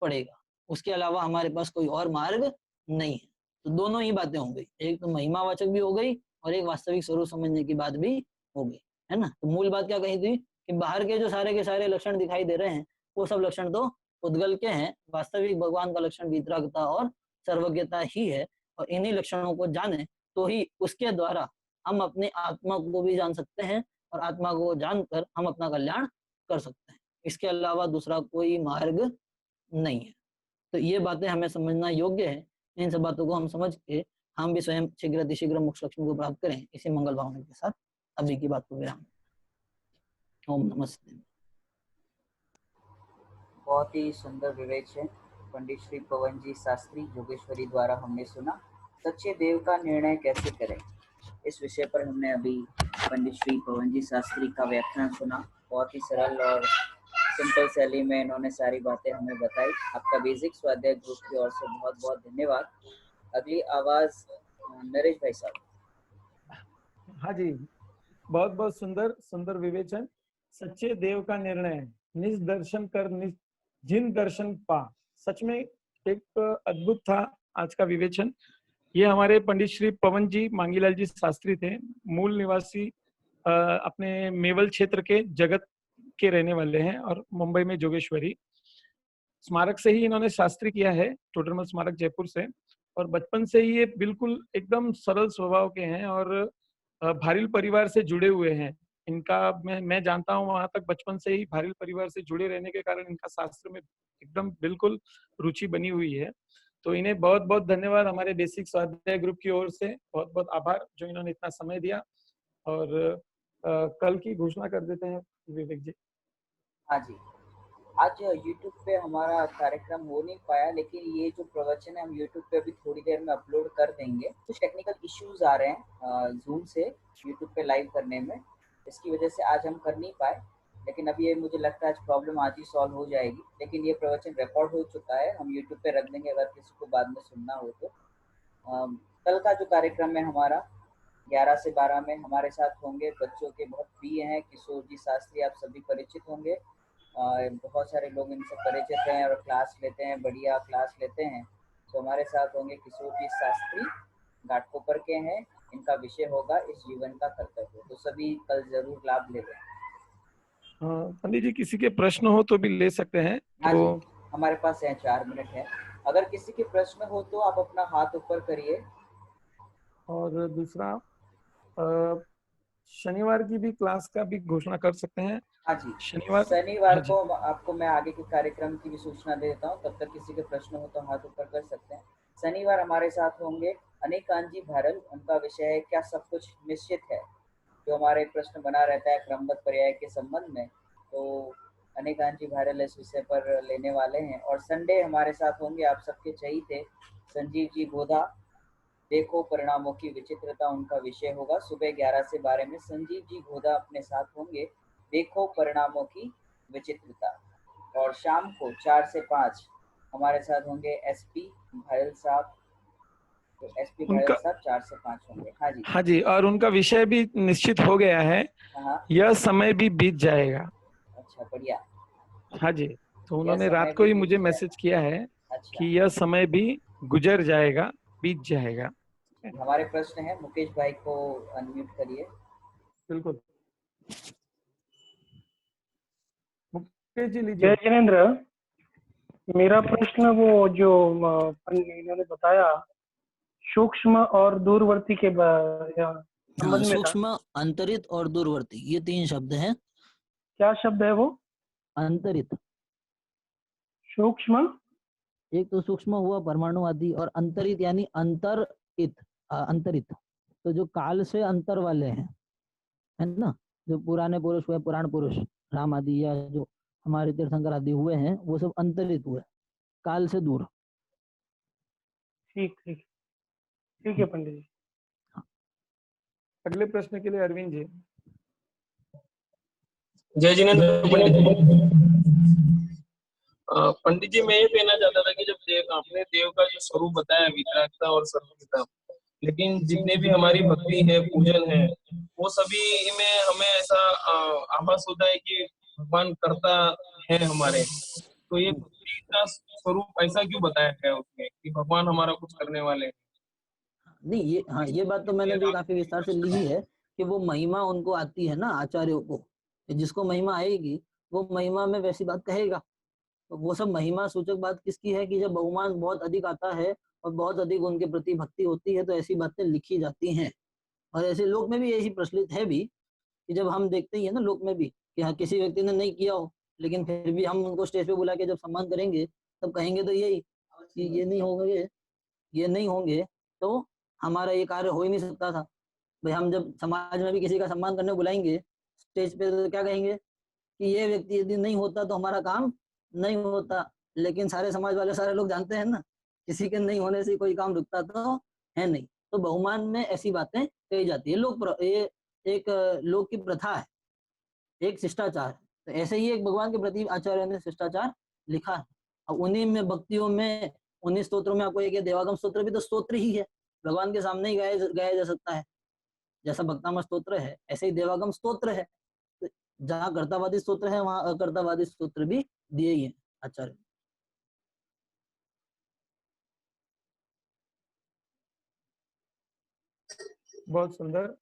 पड़ेगा। उसके अलावा हमारे पास कोई और मार्ग नहीं है। तो दोनों ही बातें हो गई, एक तो महिमावाचक भी हो गई और एक वास्तविक स्वरूप समझने की बात भी हो गई, है ना। तो मूल बात क्या कही थी कि बाहर के सारे लक्षण दिखाई दे रहे हैं, वो सब लक्षण तो उद्गल के हैं। वास्तविक भगवान का लक्षण वीतरागता और सर्वज्ञता ही है, और इन्हीं लक्षणों को जाने तो ही उसके द्वारा हम अपनी आत्मा को भी जान सकते हैं और आत्मा को जानकर हम अपना कल्याण कर सकते हैं। इसके अलावा दूसरा कोई मार्ग नहीं है। तो ये बातें हमें समझना योग्य है। इन सब बातों को हम समझ के हम भी स्वयं शीघ्र अतिशीघ्र मोक्ष लक्ष्मी को प्राप्त करें, इसी मंगल भावना के साथ अभी की बात को विराम। ओम नमस्ते।
बहुत ही सुंदर विवेचन पंडित श्री पवन जी शास्त्री जोगेश्वरी द्वारा हमने सुना। सच्चे देव का निर्णय कैसे करें, इस विषय पर हमने अभी पंडित श्री पवन जी शास्त्री का व्याख्यान सुना। बहुत ही सरल और सिंपल शैली में इन्होंने सारी बातें हमें बताई। आपका बेसिक स्वाध्याय ग्रुप की ओर से बहुत बहुत धन्यवाद। अगली आवाज नरेश भाई साहब।
हाँ जी, बहुत बहुत सुंदर सुंदर विवेचन। सच्चे देव का निर्णय, निज दर्शन कर निज जिन दर्शन पा। सच में एक अद्भुत था आज का विवेचन। ये हमारे पंडित श्री पवन जी मांगीलाल जी शास्त्री थे, मूल निवासी अपने मेवल क्षेत्र के जगत के रहने वाले हैं और मुंबई में जोगेश्वरी स्मारक से ही इन्होंने शास्त्री किया है, टोडरमल स्मारक जयपुर से। और बचपन से ही ये बिल्कुल एकदम सरल स्वभाव के हैं और भारिल परिवार से जुड़े हुए हैं। इनका मैं जानता हूँ वहां तक बचपन से ही भारिल परिवार से जुड़े रहने के कारण इनका शास्त्र में एकदम बिल्कुल रुचि बनी हुई है। तो इन्हें बहुत बहुत धन्यवाद हमारे बेसिक स्वाध्याय ग्रुप की ओर से, बहुत बहुत आभार जो इन्होंने इतना समय दिया। और कल की घोषणा कर देते हैं विवेक जी।
हाँ जी, आज YouTube पे हमारा कार्यक्रम हो नहीं पाया, लेकिन ये जो प्रवचन है हम YouTube पे अभी थोड़ी देर में अपलोड कर देंगे। कुछ टेक्निकल इश्यूज आ रहे हैं जूम से YouTube पे लाइव करने में, इसकी वजह से आज हम कर नहीं पाए। लेकिन अब ये मुझे लगता है आज प्रॉब्लम आज ही सॉल्व हो जाएगी। लेकिन ये प्रवचन रिकॉर्ड हो चुका है, हम YouTube पे रख देंगे अगर किसी को बाद में सुनना हो तो। कल का जो कार्यक्रम है हमारा 11 से 12 में हमारे साथ होंगे बच्चों के बहुत प्रिय हैं किशोर जी शास्त्री, आप सभी परिचित होंगे। बहुत सारे लोग इनसे परिचित हैं और क्लास लेते हैं, बढ़िया क्लास लेते हैं। तो हमारे साथ होंगे किशोर जी शास्त्री, घाटकोपर के हैं। इनका विषय होगा इस जीवन का कर्तव्य। तो सभी कल जरूर लाभ ले लें।
पंडित जी किसी के प्रश्न हो तो भी ले सकते हैं।
हाँ
तो
जी, हमारे पास 4 मिनट है। अगर किसी के प्रश्न हो तो आप अपना हाथ ऊपर करिए।
और दूसरा शनिवार की भी क्लास का भी घोषणा कर सकते हैं।
हाँ जी,
शनिवार,
शनिवार
हाँ जी,
को आपको मैं आगे के कार्यक्रम की भी सूचना दे देता हूँ, तब तक किसी के प्रश्न हो तो हाथ ऊपर कर सकते हैं। शनिवार हमारे साथ होंगे अनिकांजी भारल, उनका विषय है क्या सब कुछ निश्चित है, जो हमारे प्रश्न बना रहता है क्रमबद्ध पर्याय के संबंध में, तो अनिकांजी भारल इस विषय पर लेने वाले हैं। और संडे हमारे साथ होंगे आप सबके चहीते संजीव जी गोधा, देखो परिणामों की विचित्रता उनका विषय होगा। सुबह 11 से 12 में संजीव जी घोधा अपने साथ होंगे, देखो परिणामों की विचित्रता। और शाम को 4 से 5 हमारे साथ होंगे एसपी भायल साहब, तो एसपी भायल
उनका,
साहब 4 से 5 होंगे। हाँ जी,
हाँ जी, और उनका विषय भी निश्चित हो गया है,
हाँ,
यह समय भी बीत जाएगा।
अच्छा बढ़िया।
हाँ जी, तो
यह
उन्होंने
समय
रात को
भी
ही
बीत
मुझे मैसेज
जाएगा।
किया है
अच्छा,
कि यह समय भी गुजर जाएगा, बीत जाएगा।
हमारे प्रश्न है, मुकेश भाई को अनम्यूट करिए।
बिल्कुल, मुकेश जी
जय
लीजिए।
जिनेन्द्र, मेरा प्रश्न वो जो इन्होंने बताया सूक्ष्म और दूरवर्ती के
हाँ,
संबंध में था।
सूक्ष्म, अंतरित और दूरवर्ती, ये 3 शब्द हैं।
क्या शब्द है वो?
अंतरित,
सूक्ष्म,
एक तो सूक्ष्म हुआ परमाणु आदि, और अंतरित यानी अंतरित, अंतरित तो जो काल से अंतर वाले हैं, है ना, जो पुराने पुरुष हुए, पुराण पुरुष राम आदि, या जो हमारे तीर्थंकर आदि हुए हैं, वो सब अंतरित हुए, काल से दूर।
ठीक ठीक ठीक है पंडित जी।
अगले प्रश्न के लिए अरविंद जी।
जय जिनेन्द्र पंडित जी। पंडित जी, मैं ये कहना चाहता था कि जब आपने देव का जो स्वरूप बताया वितरागता और सर्वपिता, लेकिन जितने भी हमारी भक्ति है, पूजन है, वो सभी में हमें ऐसा आभास होता है कि भगवान करता है हमारे। तो ये भक्ति का स्वरूप ऐसा क्यों बताया गया उसमें कि भगवान हमारा कुछ करने वाले हैं?
नहीं, ये हाँ, ये बात तो मैंने
ये
भी
राग
काफी विस्तार से लिखी है कि वो महिमा उनको आती है ना आचार्यों को, जिसको महिमा आएगी वो महिमा में वैसी बात कहेगा। तो वो सब महिमा सूचक बात किसकी है कि जब बहुमान बहुत अधिक आता है और बहुत अधिक उनके प्रति भक्ति होती है, तो ऐसी बातें लिखी जाती हैं। और ऐसे लोक में भी यही प्रचलित है भी, कि जब हम देखते ही है ना लोक में भी कि हाँ किसी व्यक्ति ने नहीं किया हो, लेकिन फिर भी हम उनको स्टेज पे बुला के जब सम्मान करेंगे, तब कहेंगे तो यही कि ये नहीं होंगे तो हमारा ये कार्य हो ही नहीं सकता था। भाई हम जब समाज में भी किसी का सम्मान करने बुलाएंगे स्टेज पे, तो क्या कहेंगे कि ये व्यक्ति यदि नहीं होता तो हमारा काम नहीं होता। लेकिन सारे समाज वाले, सारे लोग जानते हैं ना, किसी के नहीं होने से कोई काम रुकता तो है नहीं। तो बहुमान में ऐसी बातें कही जाती है। ये एक लोक की प्रथा है, एक शिष्टाचार है। तो ऐसे ही एक भगवान के प्रति आचार्य ने शिष्टाचार लिखा है। अब उन्हीं में भक्तियों में, उन्हीं स्तोत्रों में, आपको एक देवागम स्तोत्र भी तो स्तोत्र ही है, भगवान के सामने ही गाया जा सकता है। जैसा भक्तामर स्तोत्र है, ऐसे ही देवागम स्तोत्र है। तो जहाँ कर्तावादी स्तोत्र है, वहाँ अकर्तावादी स्तोत्र भी दिए ही हैं आचार्य।
बहुत सुंदर।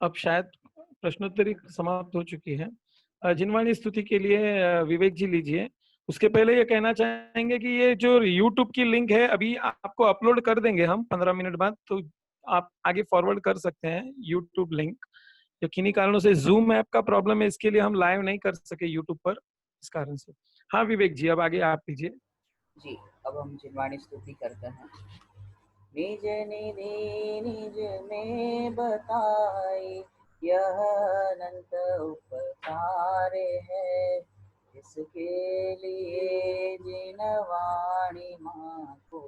अब शायद प्रश्नोत्तरी समाप्त हो चुकी है। जिनवाणी स्तुति के लिए विवेक जी लीजिए। उसके पहले ये कहना चाहेंगे कि ये जो YouTube की लिंक है अभी आपको अपलोड कर देंगे हम 15 मिनट बाद, तो आप आगे फॉरवर्ड कर सकते हैं YouTube लिंक। या किन्हीं कारणों से Zoom ऐप का प्रॉब्लम है, इसके लिए हम लाइव नहीं कर सके YouTube पर, इस कारण से। हाँ विवेक जी, अब आगे आप लीजिए।
जी, अब हम जिनवाणी स्तुति करते हैं। निज निधि निज में बताई, यह अनंत उपकार है, इसके लिए जिनवाणी माँ को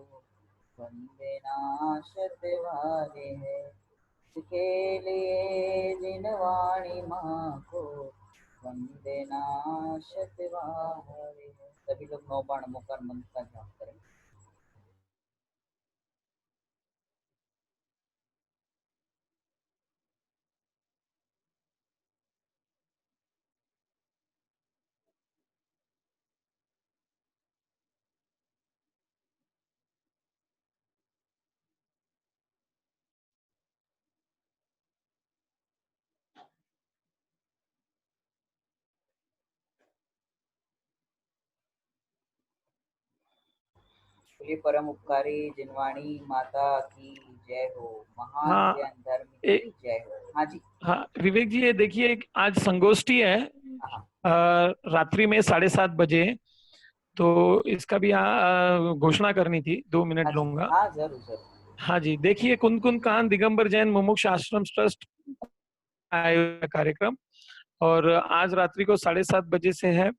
वंदना शतवारे है, इसके लिए जिनवाणी माँ को वंदना शतवारे है। सभी लोग 9 बाण मुकर मंत्र का जाप करें। बोलिए परम उपकारी जिनवाणी माता की जय हो, महान
हाँ,
ज्ञान धर्म की जय हो। हाँ जी,
हाँ विवेक जी, ये देखिए एक आज संगोष्ठी है
हाँ
रात्रि में 7:30 बजे, तो इसका भी घोषणा करनी थी, 2 मिनट
हाँ जी,
लूंगा।
हाँ जरूर जरूर।
हाँ जी, देखिए कुंद कुंद कान दिगंबर जैन मुमुक्ष आश्रम ट्रस्ट आयोजित कार्यक्रम, और आज रात्रि को 7:30 बजे से है।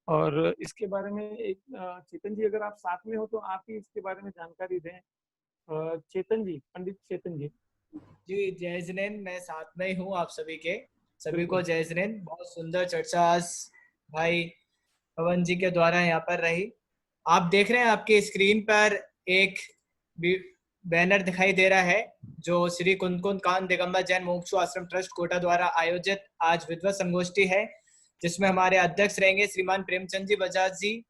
और इसके बारे में एक चेतन जी, अगर आप साथ में हो तो आप ही इसके बारे में जानकारी दें। चेतन जी, पंडित चेतन जी।
जी जय जिनेंद्र, मैं साथ में ही हूँ आप सभी के। सभी को
बिल्कुल।
जय जिनेंद्र। बहुत सुंदर चर्चा आज भाई पवन जी के द्वारा यहाँ पर रही। आप देख रहे हैं आपकी स्क्रीन पर एक बैनर दिखाई दे रहा है, जो श्री कुंद कुंद कान दिगंबर जैन मुमुक्षु आश्रम ट्रस्ट कोटा द्वारा आयोजित आज विद्वत संगोष्ठी है, जिसमें हमारे अध्यक्ष रहेंगे श्रीमान प्रेमचंद जी बजाज जी,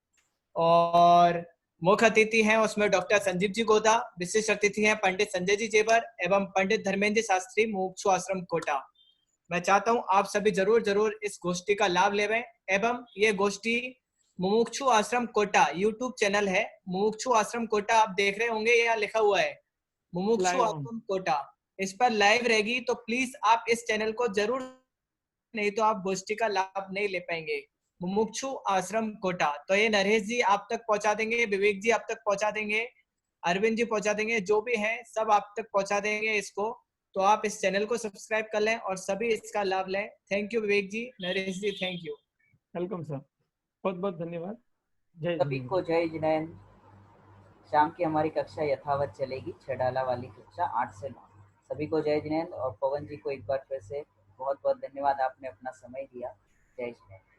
और मुख्य अतिथि हैं उसमें डॉक्टर संजीव जी गोदा, विशिष्ट अतिथि हैं पंडित संजय जी जेबर एवं पंडित धर्मेंद्र शास्त्री मुमुक्षु आश्रम कोटा। मैं चाहता हूं आप सभी जरूर जरूर इस गोष्ठी का लाभ लेवें। एवं ये गोष्ठी मुमुक्षु आश्रम कोटा यूट्यूब चैनल है, मुमुक्षु आश्रम कोटा आप देख रहे होंगे, यहाँ लिखा हुआ है मुमुक्षु
Live
आश्रम कोटा, इस पर लाइव रहेगी। तो प्लीज आप इस चैनल को जरूर, नहीं तो आप गोष्ठी का लाभ नहीं ले पाएंगे। मुमुक्षु आश्रम कोटा, तो ये नरेश जी आप तक पहुंचा देंगे, विवेक जी आप तक पहुंचा देंगे, अरविंद जी पहुंचा देंगे, जो भी हैं सब आप तक पहुंचा देंगे इसको। तो आप इस चैनल को सब्सक्राइब कर लें और सभी इसका लाभ लें। Thank you Vivek ji, Naresh ji, thank you.
Welcome sir, बहुत बहुत धन्यवाद। जय
सभी को
जिनेंद्र।
जय जिनेंद्र। शाम की हमारी कक्षा यथावत चलेगी, छडाला वाली कक्षा 8 से 9। सभी को जय जिनेंद्र, और पवन जी को एक बार फिर से बहुत बहुत धन्यवाद, आपने अपना समय दिया। जय जिनेंद्र।